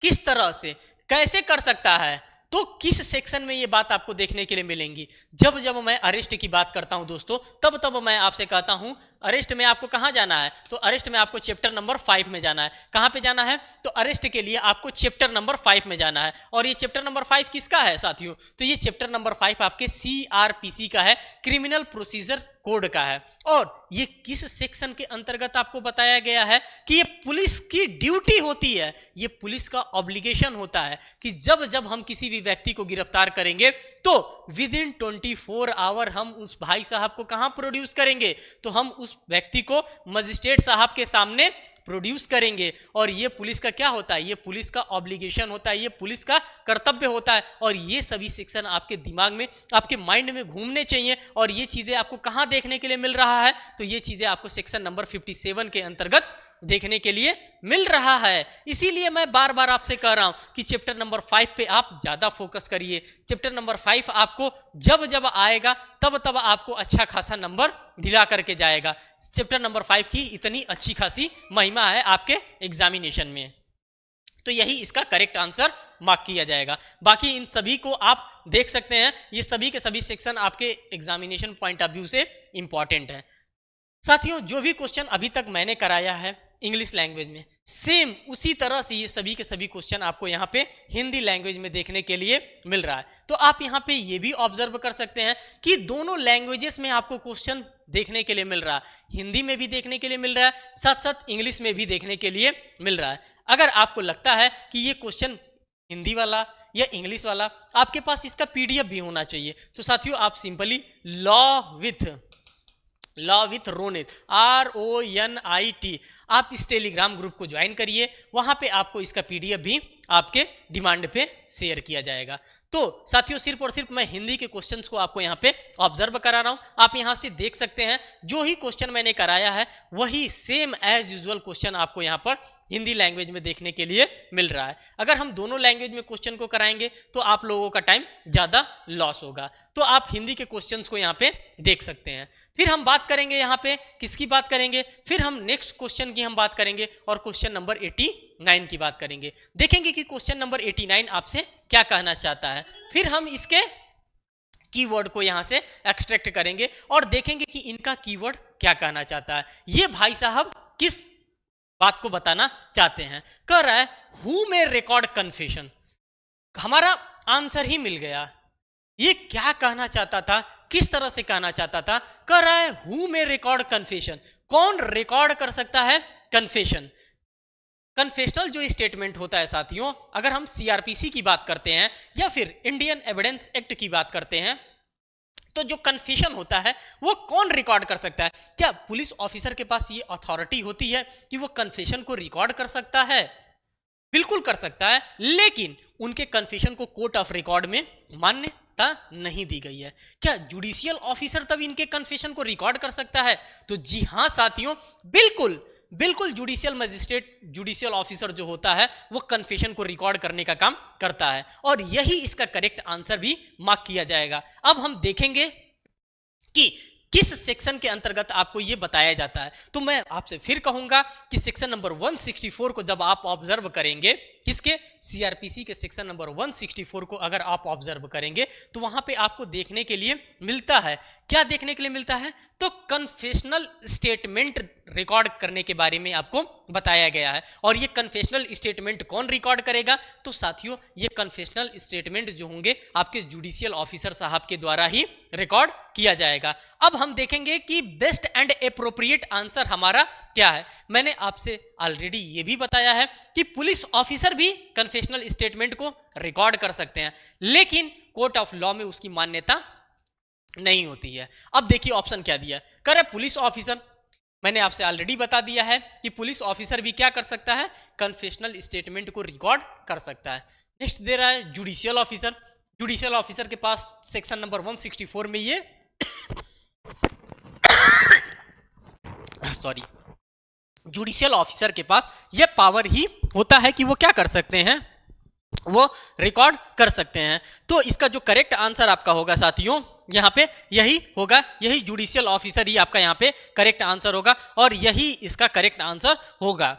किस तरह से, कैसे कर सकता है? तो किस सेक्शन में ये बात आपको देखने के लिए मिलेंगी? जब मैं अरेस्ट की बात करता हूं दोस्तों, तब मैं आपसे कहता हूं अरेस्ट में आपको कहां जाना है? तो अरेस्ट में आपको चैप्टर नंबर 5 में जाना है। कहां पे जाना है? तो अरेस्ट के लिए आपको चैप्टर नंबर 5 में जाना है। और ये चैप्टर नंबर 5 किसका है साथियों? तो ये चैप्टर नंबर 5 आपके सीआरपीसी का है, क्रिमिनल प्रोसीजर कोड का है। और ये किस सेक्शन के अंतर्गत आपको बताया गया है कि ये पुलिस की ड्यूटी होती है, ये पुलिस का ऑब्लिगेशन होता है कि जब हम किसी भी व्यक्ति को गिरफ्तार करेंगे तो विद इन 24 आवर हम उस भाई साहब को कहां प्रोड्यूस करेंगे? तो हम उस उस व्यक्ति को मजिस्ट्रेट साहब के सामने प्रोड्यूस करेंगे। और ये पुलिस का क्या होता है, ये पुलिस का ऑब्लिगेशन होता है, ये पुलिस का कर्तव्य होता है। और ये सभी सेक्शन आपके दिमाग में, आपके माइंड में घूमने चाहिए। और ये चीजें आपको कहाँ देखने के लिए मिल रहा है, तो ये चीजें आपको सेक्शन नंबर 57 के अंतर्गत देखने के लिए मिल रहा है। इसीलिए मैं बार बार आपसे कह रहा हूं कि चैप्टर नंबर 5 पे आप ज्यादा फोकस करिए। चैप्टर नंबर 5 आपको जब जब आएगा तब तब आपको अच्छा खासा नंबर दिला करके जाएगा। चैप्टर नंबर 5 की इतनी अच्छी खासी महिमा है आपके एग्जामिनेशन में, तो यही इसका करेक्ट आंसर मार्क किया जाएगा। बाकी इन सभी को आप देख सकते हैं, ये सभी के सभी सेक्शन आपके एग्जामिनेशन पॉइंट ऑफ व्यू से इंपॉर्टेंट है। साथियों, जो भी क्वेश्चन अभी तक मैंने कराया है इंग्लिश लैंग्वेज में, सेम उसी तरह से ये सभी के सभी क्वेश्चन आपको यहाँ पे हिंदी लैंग्वेज में देखने के लिए मिल रहा है। तो आप यहाँ पे ये भी ऑब्जर्व कर सकते हैं कि दोनों लैंग्वेजेस में आपको क्वेश्चन देखने के लिए मिल रहा है। हिंदी में भी देखने के लिए मिल रहा है, साथ साथ इंग्लिश में भी देखने के लिए मिल रहा है। अगर आपको लगता है कि ये क्वेश्चन हिंदी वाला या इंग्लिश वाला, आपके पास इसका PDF भी होना चाहिए। तो साथियों, आप simply law with Ronit RONIT आप इस टेलीग्राम ग्रुप को ज्वाइन करिए। वहां पे आपको इसका PDF भी आपके डिमांड पे शेयर किया जाएगा। तो साथियों, सिर्फ और सिर्फ मैं हिंदी के क्वेश्चंस को आपको यहाँ पे ऑब्जर्व करा रहा हूँ। आप यहाँ से देख सकते हैं जो ही क्वेश्चन मैंने कराया है वही सेम एज यूजुअल क्वेश्चन आपको यहाँ पर हिंदी लैंग्वेज में देखने के लिए मिल रहा है। अगर हम दोनों लैंग्वेज में क्वेश्चन को कराएंगे तो आप लोगों का टाइम ज़्यादा लॉस होगा। तो आप हिंदी के क्वेश्चंस को यहाँ पे देख सकते हैं। फिर हम बात करेंगे यहाँ पे किसकी बात करेंगे, फिर हम नेक्स्ट क्वेश्चन की हम बात करेंगे और क्वेश्चन नंबर 89 की बात करेंगे। देखेंगे कि क्वेश्चन नंबर 89 आपसे क्या कहना चाहता है। फिर हम इसके कीवर्ड को यहां से एक्सट्रैक्ट करेंगे और देखेंगे कि इनका कीवर्ड क्या कहना चाहता है। ये भाई साहब किस बात को बताना चाहते हैं। कह रहा है हु मे रिकॉर्ड कन्फेशन। हमारा आंसर ही मिल गया। ये क्या कहना चाहता था, किस तरह से कहना चाहता था। कह रहा है हु मे रिकॉर्ड कन्फेशन, कौन रिकॉर्ड कर सकता है कन्फेशन। कन्फेशनल जो स्टेटमेंट होता है साथियों, अगर हम CRPC की बात करते हैं या फिर इंडियन एविडेंस एक्ट की बात करते हैं, तो जो कन्फेशन होता है वो कौन रिकॉर्ड कर सकता है। क्या पुलिस ऑफिसर के पास ये अथॉरिटी होती है कि वो कन्फेशन को रिकॉर्ड कर सकता है? बिल्कुल कर सकता है, लेकिन उनके कन्फेशन को कोर्ट ऑफ रिकॉर्ड में मान्यता नहीं दी गई है। क्या जुडिशियल ऑफिसर तब इनके कन्फेशन को रिकॉर्ड कर सकता है? तो जी हाँ साथियों, बिल्कुल जुडिशियल मजिस्ट्रेट, जुडिशियल ऑफिसर जो होता है वो कन्फेशन को रिकॉर्ड करने का काम करता है। और यही इसका करेक्ट आंसर भी मार्क किया जाएगा। अब हम देखेंगे कि किस सेक्शन के अंतर्गत आपको ये बताया जाता है। तो मैं आपसे फिर कहूंगा कि सेक्शन नंबर 164 को जब आप ऑब्जर्व करेंगे, किसके, CRPC के सेक्शन नंबर 164 को अगर आप ऑब्जर्व करेंगे तो वहां पे आपको देखने के लिए मिलता है, क्या देखने के लिए मिलता है, तो कन्फेशनल स्टेटमेंट रिकॉर्ड करने के बारे में आपको बताया गया है। और ये कन्फेशनल स्टेटमेंट कौन रिकॉर्ड करेगा, तो साथियों ये कन्फेशनल स्टेटमेंट जो होंगे आपके जुडिशियल ऑफिसर साहब के द्वारा ही रिकॉर्ड किया जाएगा। अब हम देखेंगे कि बेस्ट एंड एप्रोप्रिएट आंसर हमारा क्या है। मैंने आपसे ऑलरेडी ये भी बताया है कि पुलिस ऑफिसर भी कन्फेशनल स्टेटमेंट को रिकॉर्ड कर सकते हैं, लेकिन कोर्ट ऑफ लॉ में उसकी मान्यता नहीं होती है। अब देखिए ऑप्शन क्या दिया, करे पुलिस ऑफिसर। मैंने आपसे ऑलरेडी बता दिया है कि पुलिस ऑफिसर भी क्या कर सकता है, कन्फेशनल स्टेटमेंट को रिकॉर्ड कर सकता है। नेक्स्ट दे रहा है जुडिशियल ऑफिसर। जुडिशियल ऑफिसर के पास सेक्शन नंबर 164 में ये सॉरी जुडिशियल ऑफिसर के पास ये पावर ही होता है कि वो क्या कर सकते हैं, वो रिकॉर्ड कर सकते हैं। तो इसका जो करेक्ट आंसर आपका होगा साथियों यहाँ पे यही होगा, यही जुडिशियल ऑफिसर ही आपका यहाँ पे करेक्ट आंसर होगा और यही इसका करेक्ट आंसर होगा।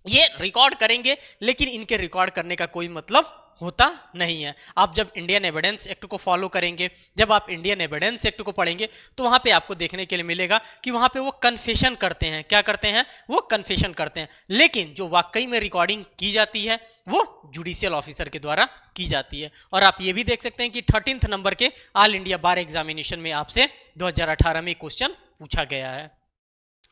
ये रिकॉर्ड करेंगे लेकिन इनके रिकॉर्ड करने का कोई मतलब होता नहीं है। आप जब इंडियन एविडेंस एक्ट को फॉलो करेंगे, जब आप इंडियन एविडेंस एक्ट को पढ़ेंगे तो वहाँ पे आपको देखने के लिए मिलेगा कि वहाँ पे वो कन्फेशन करते हैं। क्या करते हैं, वो कन्फेशन करते हैं, लेकिन जो वाकई में रिकॉर्डिंग की जाती है वो जुडिशियल ऑफिसर के द्वारा की जाती है। और आप ये भी देख सकते हैं कि 13th नंबर के ऑल इंडिया बार एग्जामिनेशन में आपसे 2018 में क्वेश्चन पूछा गया है।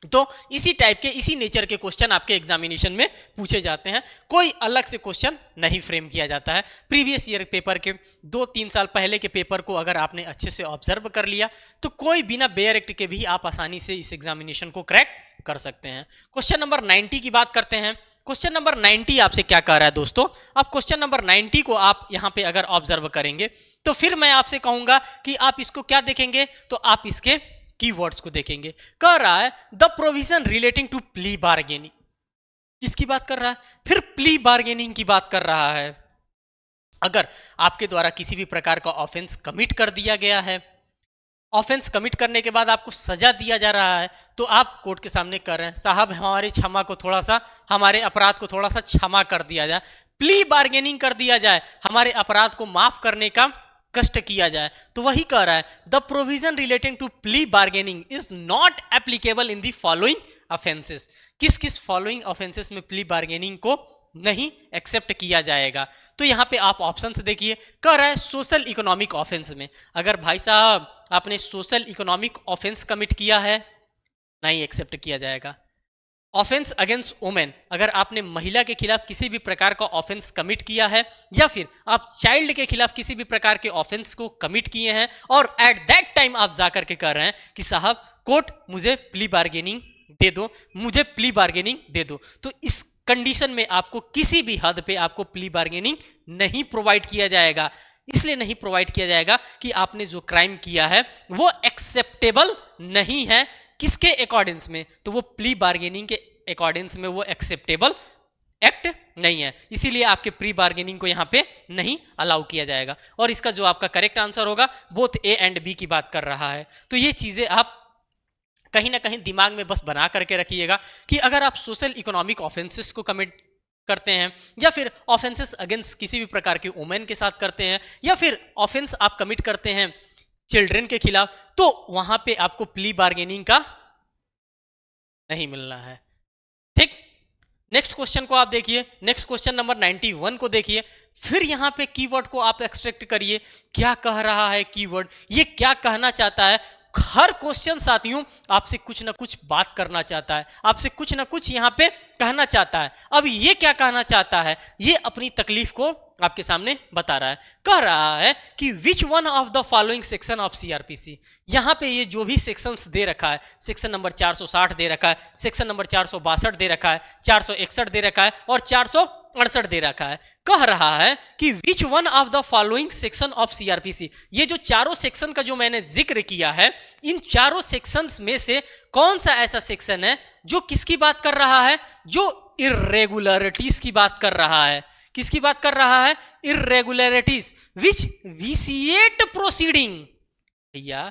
तो इसी टाइप के, इसी नेचर के क्वेश्चन आपके एग्जामिनेशन में पूछे जाते हैं। कोई अलग से क्वेश्चन नहीं फ्रेम किया जाता है। प्रीवियस ईयर पेपर के 2-3 साल पहले के पेपर को अगर आपने अच्छे से ऑब्जर्व कर लिया तो कोई बिना बेयर एक्ट के भी आप आसानी से इस एग्जामिनेशन को क्रैक कर सकते हैं। क्वेश्चन नंबर 90 की बात करते हैं। क्वेश्चन नंबर 90 आपसे क्या कह रहा है दोस्तों? अब क्वेश्चन नंबर 90 को आप यहाँ पे अगर ऑब्जर्व करेंगे तो फिर मैं आपसे कहूंगा कि आप इसको क्या देखेंगे, तो आप इसके कीवर्ड्स को देखेंगे। कह रहा है the provision relating to plea bargaining. किसकी बात कर रहा है? फिर प्ली बार्गेनिंग की बात कर रहा है। अगर आपके द्वारा किसी भी प्रकार का ऑफेंस कमिट कर दिया गया है, ऑफेंस कमिट करने के बाद आपको सजा दिया जा रहा है, तो आप कोर्ट के सामने कर रहे हैं साहब हमारी क्षमा को थोड़ा सा, हमारे अपराध को थोड़ा सा क्षमा कर दिया जाए, प्ली बार्गेनिंग कर दिया जाए, हमारे अपराध को माफ करने का कष्ट किया जाए। तो वही कह रहा है the provision relating to plea bargaining is not applicable in the following offences. किस किस फॉलोइंग ऑफेंसेस में प्ली बार्गेनिंग को नहीं एक्सेप्ट किया जाएगा? तो यहां पे आप ऑप्शंस देखिए। कह रहा है सोशल इकोनॉमिक ऑफेंस में, अगर भाई साहब आपने सोशल इकोनॉमिक ऑफेंस कमिट किया है, नहीं एक्सेप्ट किया जाएगा। ऑफेंस अगेंस्ट वुमेन, अगर आपने महिला के खिलाफ किसी भी प्रकार का ऑफेंस कमिट किया है या फिर आप चाइल्ड के खिलाफ किसी भी प्रकार के ऑफेंस को कमिट किए हैं और एट दैट टाइम आप जाकर के कह रहे हैं कि साहब कोर्ट मुझे प्ली बार्गेनिंग दे दो, मुझे प्ली बार्गेनिंग दे दो, तो इस कंडीशन में आपको किसी भी हद पे आपको प्ली बार्गेनिंग नहीं प्रोवाइड किया जाएगा। इसलिए नहीं प्रोवाइड किया जाएगा कि आपने जो क्राइम किया है वो एक्सेप्टेबल नहीं है। किसके अकॉर्डिंग्स में? तो वो प्ली बार्गेनिंग के अकॉर्डिंग्स में वो एक्सेप्टेबल एक्ट नहीं है, इसीलिए आपके प्री बार्गेनिंग को यहाँ पे नहीं अलाउ किया जाएगा। और इसका जो आपका करेक्ट आंसर होगा बोथ ए एंड बी की बात कर रहा है। तो ये चीजें आप कहीं ना कहीं दिमाग में बस बना करके रखिएगा कि अगर आप सोशल इकोनॉमिक ऑफेंसेस को कमिट करते हैं या फिर ऑफेंसेस अगेंस्ट किसी भी प्रकार के वुमेन के साथ करते हैं या फिर ऑफेंस आप कमिट करते हैं चिल्ड्रन के खिलाफ, तो वहां पे आपको प्ली बार्गेनिंग का नहीं मिलना है। ठीक, नेक्स्ट क्वेश्चन को आप देखिए। नेक्स्ट क्वेश्चन नंबर 91 को देखिए। फिर यहां पे कीवर्ड को आप एक्सट्रैक्ट करिए। क्या कह रहा है कीवर्ड, ये क्या कहना चाहता है? हर क्वेश्चन साथियों आपसे कुछ ना कुछ बात करना चाहता है, आपसे कुछ ना कुछ यहाँ पे कहना चाहता है। अब ये क्या कहना चाहता है? ये अपनी तकलीफ को आपके सामने बता रहा है। कह रहा है कि which one of the following section of CrPC. यहाँ पे ये जो भी सेक्शंस दे रखा है, सेक्शन नंबर 460 दे रखा है, सेक्शन नंबर 462 दे रखा है, 461 दे रखा है और 468 दे रखा है। कह रहा है कि which one of the following section of CrPC. ये जो चारों सेक्शन का जो मैंने जिक्र किया है, इन चारों सेक्शंस में से कौन सा ऐसा सेक्शन है जो किसकी बात कर रहा है? जो इर्रेगुलरिटीज की बात कर रहा है। किसकी बात कर रहा है? इर्रेगुलरिटीज विच विसिएट प्रोसीडिंग। भैया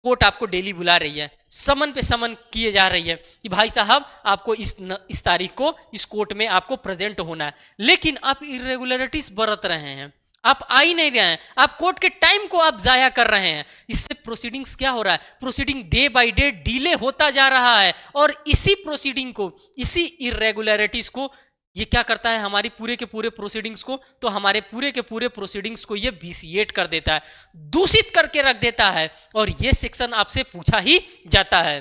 कोर्ट आपको डेली बुला रही है, समन पे समन किए जा रही है कि भाई साहब आपको इस तारीख को इस कोर्ट में आपको प्रेजेंट होना है, लेकिन आप इर्रेगुलरिटीज बरत रहे हैं, आप आ ही नहीं रहे हैं, आप कोर्ट के टाइम को आप जाया कर रहे हैं। इससे प्रोसीडिंग्स क्या हो रहा है? Proceeding day by day delay होता जा रहा है और इसी प्रोसीडिंग को, इसी इर्रेगुलरिटीज को ये क्या करता है? हमारी पूरे के पूरे प्रोसीडिंग्स को, तो हमारे पूरे के पूरे प्रोसीडिंग्स को ये विसिएट कर देता है, दूषित करके रख देता है। और ये सेक्शन आपसे पूछा ही जाता है।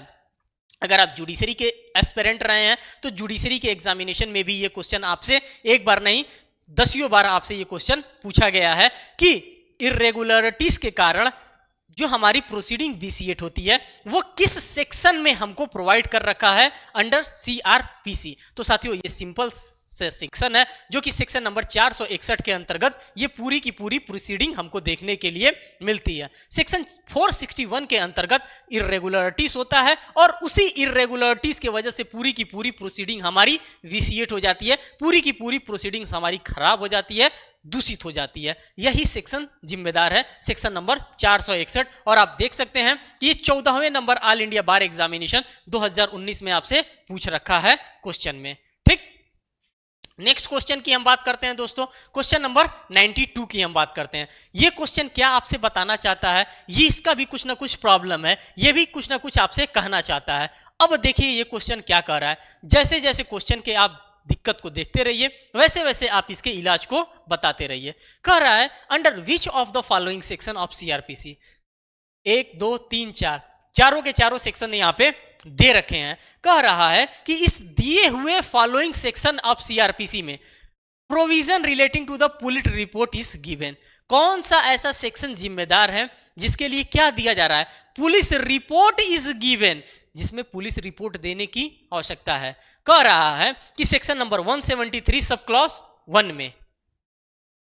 अगर आप जुडिशरी के एस्पिरेंट रहे हैं तो जुडिशरी के एग्जामिनेशन में भी ये क्वेश्चन आपसे एक बार नहीं दसियों बार आपसे ये क्वेश्चन पूछा गया है कि इर्रेगुलरिटीज के कारण जो हमारी प्रोसीडिंग विसिएट होती है वो किस सेक्शन में हमको प्रोवाइड कर रखा है अंडर सीआरपीसी। तो साथियों ये सिंपल से सेक्शन है जो कि सेक्शन नंबर 461 के अंतर्गत ये पूरी की पूरी प्रोसीडिंग हमको देखने के लिए मिलती है। सेक्शन 461 के अंतर्गत इर्रेगुलरिटीज होता है और उसी इर्रेगुलरिटीज की वजह से पूरी की पूरी प्रोसीडिंग हमारी विसिएट हो जाती है, पूरी की पूरी प्रोसीडिंग हमारी खराब हो जाती है, दूषित हो जाती है। यही सेक्शन जिम्मेदार है, सेक्शन नंबर 461। और आप देख सकते हैं कि ये 14वें number all India bar examination 2019 में आपसे पूछ रखा है क्वेश्चन में। ठीक, नेक्स्ट क्वेश्चन की हम बात करते हैं दोस्तों। क्वेश्चन नंबर 92 की हम बात करते हैं। ये क्वेश्चन क्या आपसे बताना चाहता है? ये इसका भी कुछ ना कुछ प्रॉब्लम है, ये भी कुछ ना कुछ आपसे कहना चाहता है। अब देखिए ये क्वेश्चन क्या कर रहा है। जैसे जैसे क्वेश्चन के आप दिक्कत को देखते रहिए वैसे वैसे आप इसके इलाज को बताते रहिए। कह रहा है under which of the following section of CrPC. 1 2 3 4 चारों के चारों सेक्शन यहाँ पे दे रखे हैं। कह रहा है कि इस दिए हुए फॉलोइंग सेक्शन ऑफ सीआरपीसी में provision relating to the police report is given. कौन सा ऐसा सेक्शन जिम्मेदार है जिसके लिए क्या दिया जा रहा है, पुलिस रिपोर्ट इज गिवन, जिसमें पुलिस रिपोर्ट देने की आवश्यकता है। कह रहा है कि सेक्शन नंबर 173 सब क्लॉज 1 में,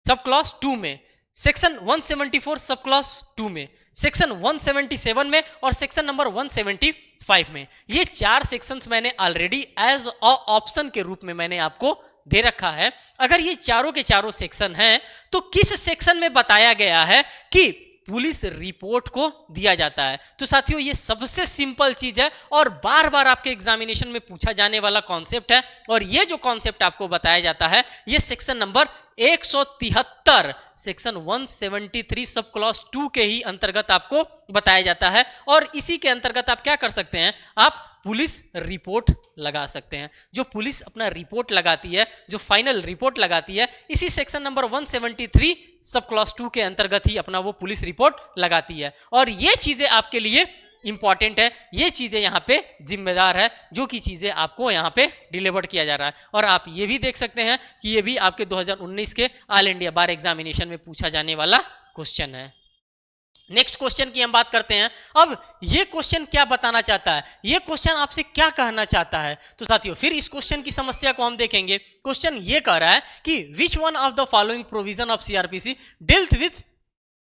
सब क्लॉज 2 में, सेक्शन 174 सब क्लॉज 2 में, सेक्शन 177 में और सेक्शन नंबर 175 में। ये 4 सेक्शंस मैंने ऑलरेडी एज अ ऑप्शन के रूप में मैंने आपको दे रखा है। अगर ये चारों के चारों सेक्शन हैं तो किस सेक्शन में बताया गया है कि पुलिस रिपोर्ट को दिया जाता है? तो साथियों ये सबसे सिंपल चीज है और बार बार आपके एग्जामिनेशन में पूछा जाने वाला कॉन्सेप्ट है। और ये जो कॉन्सेप्ट आपको बताया जाता है ये section number 173 section 173 sub clause 2 के ही अंतर्गत आपको बताया जाता है। और इसी के अंतर्गत आप क्या कर सकते हैं, आप पुलिस रिपोर्ट लगा सकते हैं। जो पुलिस अपना रिपोर्ट लगाती है, जो फाइनल रिपोर्ट लगाती है, इसी सेक्शन नंबर 173 सब क्लॉज 2 के अंतर्गत ही अपना वो पुलिस रिपोर्ट लगाती है। और ये चीजें आपके लिए इंपॉर्टेंट है, ये चीजें यहाँ पे जिम्मेदार है, जो कि चीजें आपको यहाँ पे डिलीवर्ड किया जा रहा है। और आप ये भी देख सकते हैं कि ये भी आपके 2019 के ऑल इंडिया बार एग्जामिनेशन में पूछा जाने वाला क्वेश्चन है। नेक्स्ट क्वेश्चन की हम बात करते हैं। अब ये क्वेश्चन क्या बताना चाहता है, ये क्वेश्चन आपसे क्या कहना चाहता है? तो साथियों फिर इस क्वेश्चन की समस्या को हम देखेंगे। क्वेश्चन ये कह रहा है कि which one of the following provision of CrPC deals with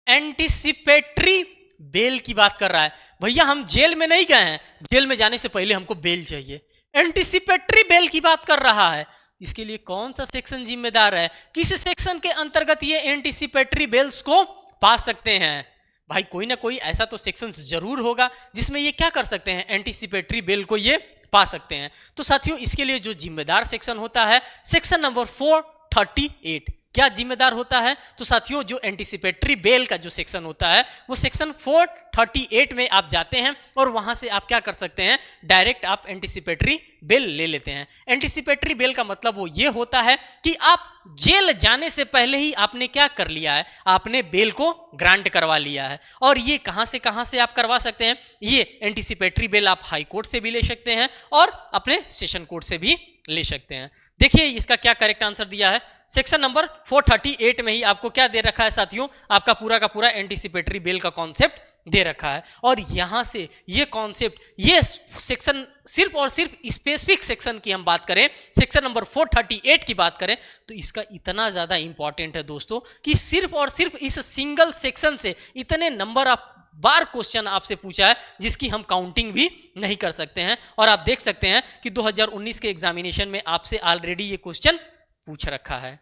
anticipatory bell की बात कर रहा है। भैया हम जेल में नहीं गए हैं, जेल में जाने से पहले हमको बेल चाहिए, एंटिसिपेटरी बेल की बात कर रहा है। इसके लिए कौन सा सेक्शन जिम्मेदार है, किस सेक्शन के अंतर्गत ये एंटिसिपेटरी बेल्स को पा सकते हैं? भाई कोई ना कोई ऐसा तो सेक्शन जरूर होगा जिसमें ये क्या कर सकते हैं, एंटिसिपेटरी बेल को ये पा सकते हैं। तो साथियों इसके लिए जो जिम्मेदार सेक्शन होता है सेक्शन नंबर 438 क्या जिम्मेदार होता है? तो साथियों जो एंटिसिपेटरी बेल का जो सेक्शन होता है वो सेक्शन 438 में आप जाते हैं और वहां से आप क्या कर सकते हैं, डायरेक्ट आप एंटिसिपेटरी बेल ले लेते हैं। एंटिसिपेटरी बेल का मतलब वो ये होता है कि आप जेल जाने से पहले ही आपने क्या कर लिया है, आपने बेल को ग्रांट करवा लिया है। और ये कहां से आप करवा सकते हैं, ये एंटिसिपेटरी बेल आप हाई कोर्ट से भी ले सकते हैं और अपने सेशन कोर्ट से भी ले सकते हैं। देखिए इसका क्या करेक्ट आंसर दिया है, सेक्शन नंबर 438 में ही आपको क्या दे रखा है साथियों, आपका पूरा का पूरा एंटिसिपेटरी बेल का कॉन्सेप्ट दे रखा है। और यहां से ये कॉन्सेप्ट, ये सेक्शन सिर्फ और सिर्फ स्पेसिफिक सेक्शन की हम बात करें, सेक्शन नंबर 438 की बात करें तो इसका इतना ज्यादा इंपॉर्टेंट है दोस्तों कि सिर्फ और सिर्फ इस सिंगल सेक्शन से इतने नंबर ऑफ बार क्वेश्चन आपसे पूछा है जिसकी हम काउंटिंग भी नहीं कर सकते हैं। और आप देख सकते हैं कि 2019 के एग्जामिनेशन में आपसे ऑलरेडी ये क्वेश्चन पूछ रखा है।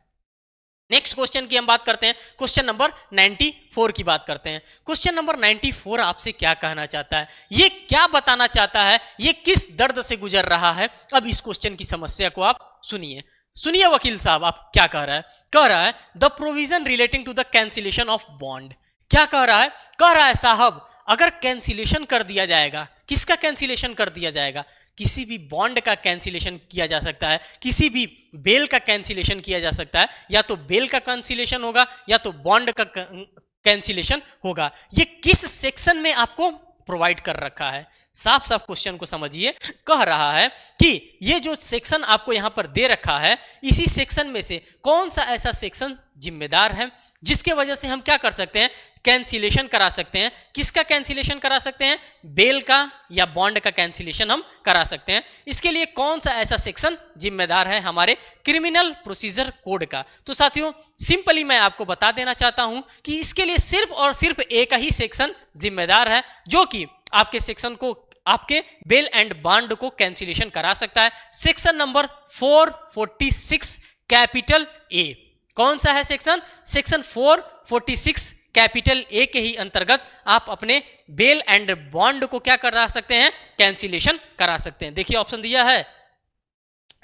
नेक्स्ट क्वेश्चन की हम बात करते हैं, क्वेश्चन नंबर 94 की बात करते हैं। क्वेश्चन नंबर 94 आपसे क्या कहना चाहता है, ये क्या बताना चाहता है, ये किस दर्द से गुजर रहा है? अब इस क्वेश्चन की समस्या को आप सुनिए। सुनिए वकील साहब आप क्या कह रहा है, कह रहा है the provision relating to the cancellation of bond. क्या कह रहा है, कह रहा है साहब अगर कैंसिलेशन कर दिया जाएगा, किसका कैंसिलेशन कर दिया जाएगा, किसी भी बॉन्ड का कैंसिलेशन किया जा सकता है, किसी भी बेल का कैंसिलेशन किया जा सकता है, या तो बेल का कैंसिलेशन होगा या तो बॉन्ड का कैंसिलेशन होगा। ये किस सेक्शन में आपको प्रोवाइड कर रखा है? साफ साफ क्वेश्चन को समझिए। कह रहा है कि ये जो सेक्शन आपको यहां पर दे रखा है, इसी सेक्शन में से कौन सा ऐसा सेक्शन जिम्मेदार है जिसके वजह से हम क्या कर सकते हैं, कैंसिलेशन करा सकते हैं। किसका कैंसिलेशन करा सकते हैं, बेल का या बॉन्ड का कैंसिलेशन हम करा सकते हैं। इसके लिए कौन सा ऐसा सेक्शन जिम्मेदार है, हमारे क्रिमिनल प्रोसीजर कोड का। तो साथियों सिंपली मैं आपको बता देना चाहता हूं कि इसके लिए सिर्फ और सिर्फ एक ही सेक्शन जिम्मेदार है जो कि आपके सेक्शन को, आपके बेल एंड बॉन्ड को कैंसिलेशन करा सकता है। Section number 446 capital A. कौन सा है सेक्शन, सेक्शन 446 कैपिटल ए के ही अंतर्गत आप अपने बेल एंड बॉन्ड को क्या करा सकते हैं, कैंसिलेशन करा सकते हैं। देखिए ऑप्शन दिया है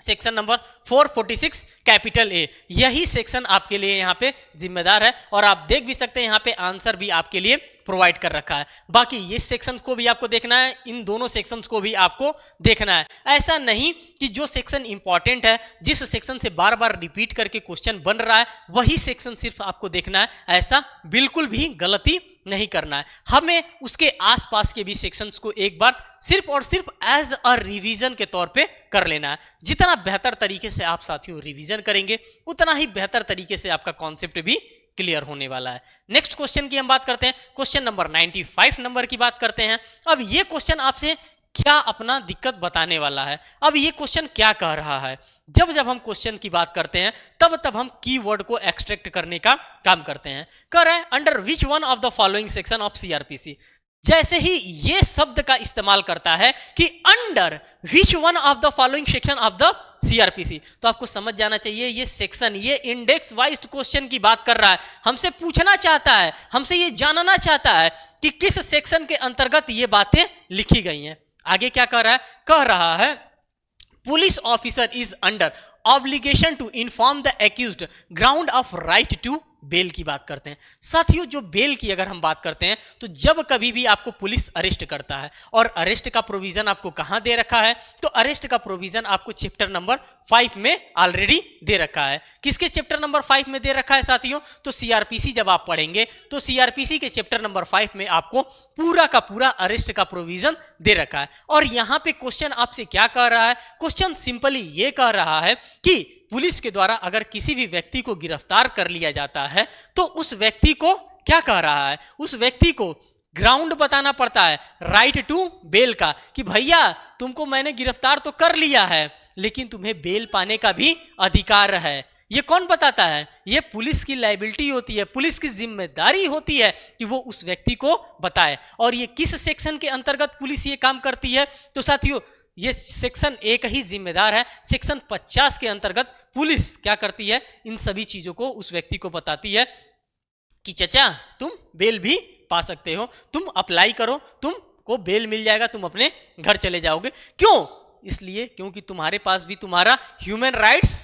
सेक्शन नंबर 446 कैपिटल ए, यही सेक्शन आपके लिए यहाँ पे जिम्मेदार है। और आप देख भी सकते हैं यहाँ पे आंसर भी आपके लिए प्रोवाइड कर रखा है। बाकी ये सेक्शंस को भी आपको देखना है, इन दोनों सेक्शंस को भी आपको देखना है। ऐसा नहीं कि जो सेक्शन इंपॉर्टेंट है, जिस सेक्शन से बार बार रिपीट करके क्वेश्चन बन रहा है, वही सेक्शन सिर्फ आपको देखना है, ऐसा बिल्कुल भी गलती नहीं करना है, हमें उसके आसपास के भी सेक्शंस को एक बार सिर्फ और सिर्फ एज अ रिवीजन के तौर पे कर लेना है। जितना बेहतर तरीके से आप साथियों रिवीजन करेंगे उतना ही बेहतर तरीके से आपका कॉन्सेप्ट भी क्लियर होने वाला है। नेक्स्ट क्वेश्चन की हम बात करते हैं, क्वेश्चन नंबर 95 नंबर की बात करते हैं। अब ये क्वेश्चन आपसे क्या अपना दिक्कत बताने वाला है। अब ये क्वेश्चन क्या कह रहा है, जब जब हम क्वेश्चन की बात करते हैं तब हम कीवर्ड को एक्सट्रैक्ट करने का काम करते हैं। कह रहे हैं under which one of the following section of CrPC. जैसे ही ये शब्द का इस्तेमाल करता है कि under which one of the following section of the CrPC, तो आपको समझ जाना चाहिए ये सेक्शन, ये इंडेक्स वाइज क्वेश्चन की बात कर रहा है। हमसे पूछना चाहता है, हमसे ये जानना चाहता है कि किस सेक्शन के अंतर्गत ये बातें लिखी गई हैं। आगे क्या कह रहा है, कह रहा है police officer is under obligation to inform the accused ground of right to bail की बात करते हैं। साथियों जो बेल की अगर हम बात करते हैं तो जब कभी भी आपको पुलिस अरेस्ट करता है और अरेस्ट का प्रोविजन आपको कहां दे रखा है, तो अरेस्ट का प्रोविजन आपको चैप्टर नंबर 5 में ऑलरेडी दे रखा है। किसके चैप्टर नंबर 5 में दे रखा है साथियों, तो सीआरपीसी जब आप पढ़ेंगे तो सीआरपीसी के चैप्टर नंबर 5 में आपको पूरा का पूरा अरेस्ट का प्रोविजन दे रखा है। और यहां पे क्वेश्चन आपसे क्या कह रहा है, क्वेश्चन सिंपली ये कह रहा है कि पुलिस के द्वारा अगर किसी भी व्यक्ति को गिरफ्तार कर लिया जाता है तो उस व्यक्ति को क्या कह रहा है, उस व्यक्ति को ग्राउंड बताना पड़ता है राइट टू बेल का, कि भैया तुमको मैंने गिरफ्तार तो कर लिया है लेकिन तुम्हें बेल पाने का भी अधिकार है। ये कौन बताता है, ये पुलिस की लायबिलिटी होती है, पुलिस की जिम्मेदारी होती है कि वो उस व्यक्ति को बताए। और ये किस सेक्शन के अंतर्गत पुलिस ये काम करती है, तो साथियों ये सेक्शन एक ही जिम्मेदार है, सेक्शन 50 के अंतर्गत पुलिस क्या करती है, इन सभी चीजों को उस व्यक्ति को बताती है कि चचा तुम बेल भी पा सकते हो, तुम अप्लाई करो, तुमको बेल मिल जाएगा, तुम अपने घर चले जाओगे। क्यों, इसलिए क्योंकि तुम्हारे पास भी तुम्हारा ह्यूमन राइट्स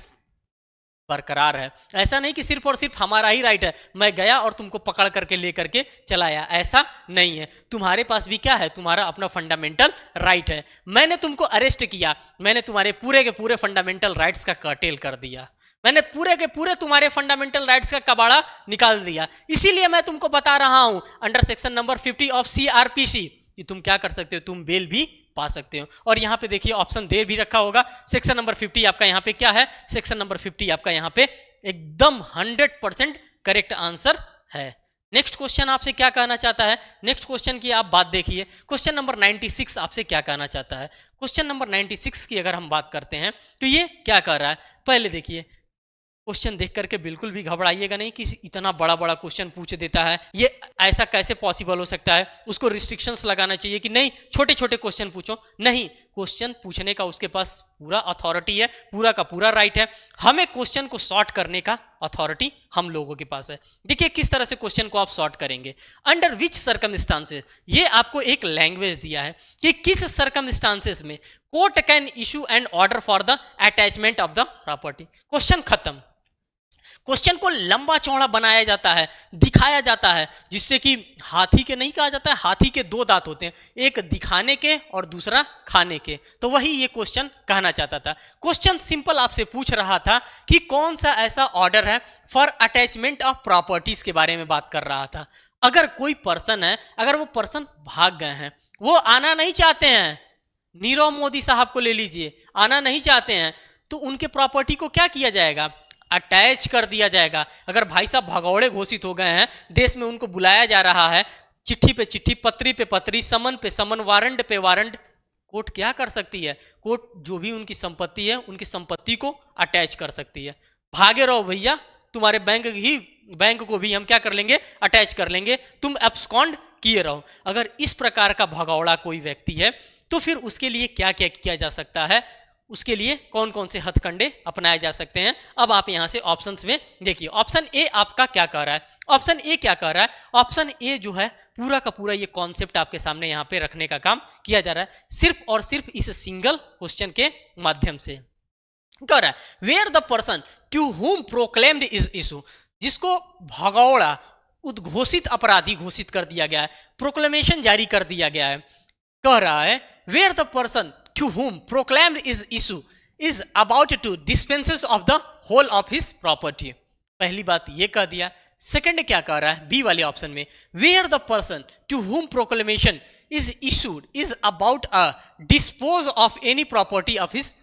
बरकरार है। ऐसा नहीं कि सिर्फ और सिर्फ हमारा ही राइट है, मैं गया और तुमको पकड़ करके लेकर के चला आया, ऐसा नहीं है। तुम्हारे पास भी क्या है, तुम्हारा अपना फंडामेंटल राइट है। मैंने तुमको अरेस्ट किया, मैंने तुम्हारे पूरे के पूरे फंडामेंटल राइट्स का कर्टेल कर दिया, मैंने पूरे के पूरे तुम्हारे फंडामेंटल राइट्स का कबाड़ा निकाल दिया। इसीलिए मैं तुमको बता रहा हूं under section number 50 of CrPC कि तुम क्या कर सकते हो, तुम बेल भी पा सकते हो। और यहां पे देखिए ऑप्शन दे भी रखा होगा, सेक्शन नंबर 50 आपका यहां पे क्या है, सेक्शन नंबर 50 आपका यहां पे एकदम 100% करेक्ट आंसर है। नेक्स्ट क्वेश्चन आपसे क्या कहना चाहता है, नेक्स्ट क्वेश्चन की आप बात देखिए, क्वेश्चन नंबर 96 आपसे क्या कहना चाहता है। क्वेश्चन नंबर 96 की अगर हम बात करते हैं तो ये क्या कह रहा है, पहले देखिए क्वेश्चन देख करके बिल्कुल भी घबराइएगा नहीं कि इतना बड़ा बड़ा क्वेश्चन पूछ देता है, ये ऐसा कैसे पॉसिबल हो सकता है। उसको रिस्ट्रिक्शंस लगाना चाहिए कि नहीं छोटे छोटे क्वेश्चन पूछो, नहीं, क्वेश्चन पूछने का उसके पास पूरा अथॉरिटी है, पूरा का पूरा राइट है। हमें क्वेश्चन को सॉर्ट करने का अथॉरिटी हम लोगों के पास है। देखिए किस तरह से क्वेश्चन को आप सॉर्ट करेंगे, अंडर विच सर्कमस्टांसेस, ये आपको एक लैंग्वेज दिया है कि किस सर्कमस्टांसेस में court can issue an order for the attachment of the property. Question खत्म। क्वेश्चन को लंबा चौड़ा बनाया जाता है, दिखाया जाता है, जिससे कि हाथी के नहीं कहा जाता है, हाथी के दो दांत होते हैं, एक दिखाने के और दूसरा खाने के, तो वही ये क्वेश्चन कहना चाहता था। क्वेश्चन सिंपल आपसे पूछ रहा था कि कौन सा ऐसा ऑर्डर है फॉर अटैचमेंट ऑफ प्रॉपर्टीज के बारे में बात कर रहा था। अगर कोई पर्सन है, अगर वो पर्सन भाग गए हैं, वो आना नहीं चाहते हैं, नीरव मोदी साहब को ले लीजिए, आना नहीं चाहते हैं, तो उनके प्रॉपर्टी को क्या किया जाएगा, अटैच कर दिया जाएगा। अगर भाई साहब भगौड़े घोषित हो गए हैं, देश में उनको बुलाया जा रहा है, चिट्ठी पे चिट्ठी, पत्री पे पत्री, समन पे समन, वारंट पे वारंट, कोर्ट क्या कर सकती है, कोर्ट जो भी उनकी संपत्ति है उनकी संपत्ति को अटैच कर सकती है। भागे रहो भैया, तुम्हारे बैंक को भी हम क्या कर लेंगे, अटैच कर लेंगे, तुम एब्सकॉन्ड किए रहो। अगर इस प्रकार का भगौड़ा कोई व्यक्ति है तो फिर उसके लिए क्या क्या किया जा सकता है, उसके लिए कौन कौन से हथकंडे अपनाए जा सकते हैं। अब आप यहां से ऑप्शंस में देखिए, ऑप्शन ए आपका क्या कह रहा है, ऑप्शन ए क्या कह रहा है, ऑप्शन ए जो है पूरा का पूरा ये कॉन्सेप्ट आपके सामने यहां पे रखने का काम किया जा रहा है, सिर्फ और सिर्फ इस सिंगल क्वेश्चन के माध्यम से। कह रहा है where the person to whom proclaimed is issue, जिसको भगौड़ा उद्घोषित अपराधी घोषित कर दिया गया है, प्रोक्लेमेशन जारी कर दिया गया है। कह रहा है where the person to whom proclaimed is issue is about to dispenses of the whole of his property। पहली बात ये कह दिया। सेकंड क्या कह रहा है बी वाले ऑप्शन में, where the person to whom proclamation is issued is about a dispose of any property of his,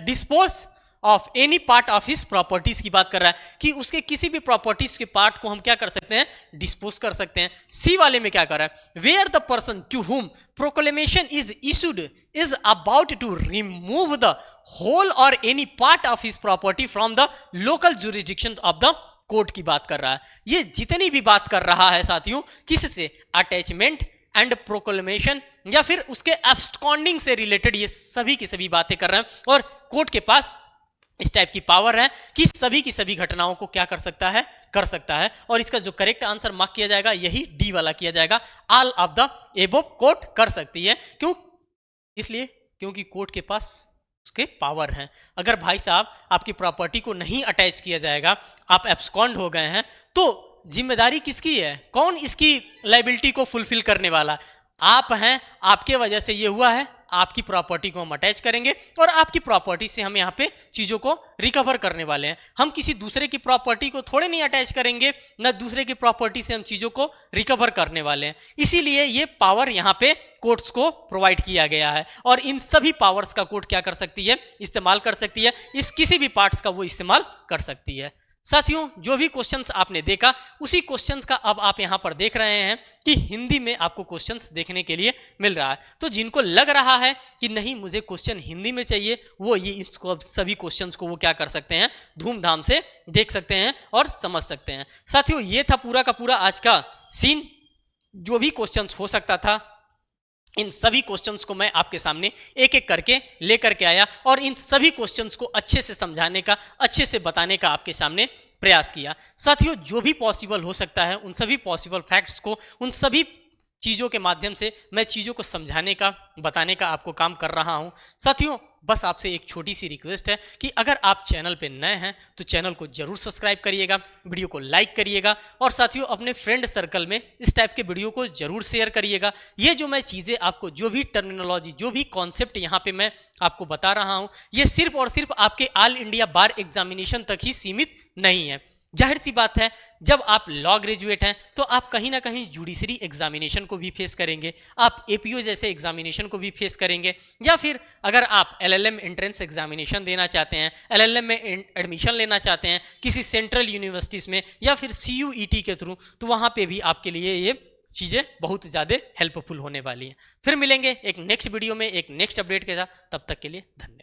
dispose of any part of his properties की बात कर रहा है कि उसके किसी भी प्रॉपर्टीज के पार्ट को हम क्या कर सकते हैं, डिस्पोज कर सकते हैं। सी वाले में क्या कर रहा है, where the person to whom proclamation is issued is about to remove the whole और any part of his property from the local jurisdiction of the court की बात कर रहा है। ये जितनी भी बात कर रहा है साथियों, किससे, अटैचमेंट एंड प्रोक्लेमेशन या फिर उसके एब्सकॉन्डिंग से रिलेटेड ये सभी की सभी बातें कर रहे हैं। और कोर्ट के पास इस टाइप की पावर है कि सभी की सभी घटनाओं को क्या कर सकता है, कर सकता है। और इसका जो करेक्ट आंसर मार्क किया जाएगा यही डी वाला किया जाएगा, all of the above court कर सकती है। क्यों, इसलिए क्योंकि कोर्ट के पास उसके पावर हैं। अगर भाई साहब आपकी प्रॉपर्टी को नहीं अटैच किया जाएगा, आप एब्सकॉन्ड हो गए हैं, तो जिम्मेदारी किसकी है, कौन इसकी लायबिलिटी को फुलफिल करने वाला, आप हैं। आपके वजह से ये हुआ है, आपकी प्रॉपर्टी को हम अटैच करेंगे और आपकी प्रॉपर्टी से हम यहाँ पे चीज़ों को रिकवर करने वाले हैं। हम किसी दूसरे की प्रॉपर्टी को थोड़े नहीं अटैच करेंगे, न दूसरे की प्रॉपर्टी से हम चीज़ों को रिकवर करने वाले हैं। इसीलिए ये पावर यहाँ पे कोर्ट्स को प्रोवाइड किया गया है और इन सभी पावर्स का कोर्ट क्या कर सकती है, इस्तेमाल कर सकती है। इस किसी भी पार्ट्स का वो इस्तेमाल कर सकती है। साथियों, जो भी क्वेश्चंस आपने देखा उसी क्वेश्चंस का अब आप यहां पर देख रहे हैं कि हिंदी में आपको क्वेश्चंस देखने के लिए मिल रहा है। तो जिनको लग रहा है कि नहीं मुझे क्वेश्चन हिंदी में चाहिए, वो ये इसको सभी क्वेश्चंस को वो क्या कर सकते हैं, धूमधाम से देख सकते हैं और समझ सकते हैं। साथियों, ये था पूरा का पूरा आज का सीन। जो भी क्वेश्चंस हो सकता था, इन सभी क्वेश्चंस को मैं आपके सामने एक एक करके लेकर के आया और इन सभी क्वेश्चंस को अच्छे से समझाने का, अच्छे से बताने का आपके सामने प्रयास किया। साथियों, जो भी पॉसिबल हो सकता है उन सभी पॉसिबल फैक्ट्स को, उन सभी चीज़ों के माध्यम से मैं चीज़ों को समझाने का, बताने का आपको काम कर रहा हूं। साथियों, बस आपसे एक छोटी सी रिक्वेस्ट है कि अगर आप चैनल पे नए हैं तो चैनल को जरूर सब्सक्राइब करिएगा, वीडियो को लाइक करिएगा और साथियों अपने फ्रेंड सर्कल में इस टाइप के वीडियो को जरूर शेयर करिएगा। ये जो मैं चीज़ें आपको, जो भी टर्मिनोलॉजी, जो भी कॉन्सेप्ट यहाँ पे मैं आपको बता रहा हूँ, ये सिर्फ और सिर्फ आपके ऑल इंडिया बार एग्जामिनेशन तक ही सीमित नहीं है। जाहिर सी बात है, जब आप लॉ ग्रेजुएट हैं तो आप कहीं ना कहीं जुडिशरी एग्जामिनेशन को भी फेस करेंगे, आप एपीओ जैसे एग्जामिनेशन को भी फेस करेंगे, या फिर अगर आप एलएलएम एंट्रेंस एग्जामिनेशन देना चाहते हैं, एलएलएम में एडमिशन लेना चाहते हैं किसी सेंट्रल यूनिवर्सिटीज़ में या फिर सीयूईटी के थ्रू, तो वहाँ पे भी आपके लिए ये चीज़ें बहुत ज़्यादा हेल्पफुल होने वाली हैं। फिर मिलेंगे एक नेक्स्ट वीडियो में एक नेक्स्ट अपडेट के साथ, तब तक के लिए धन्यवाद।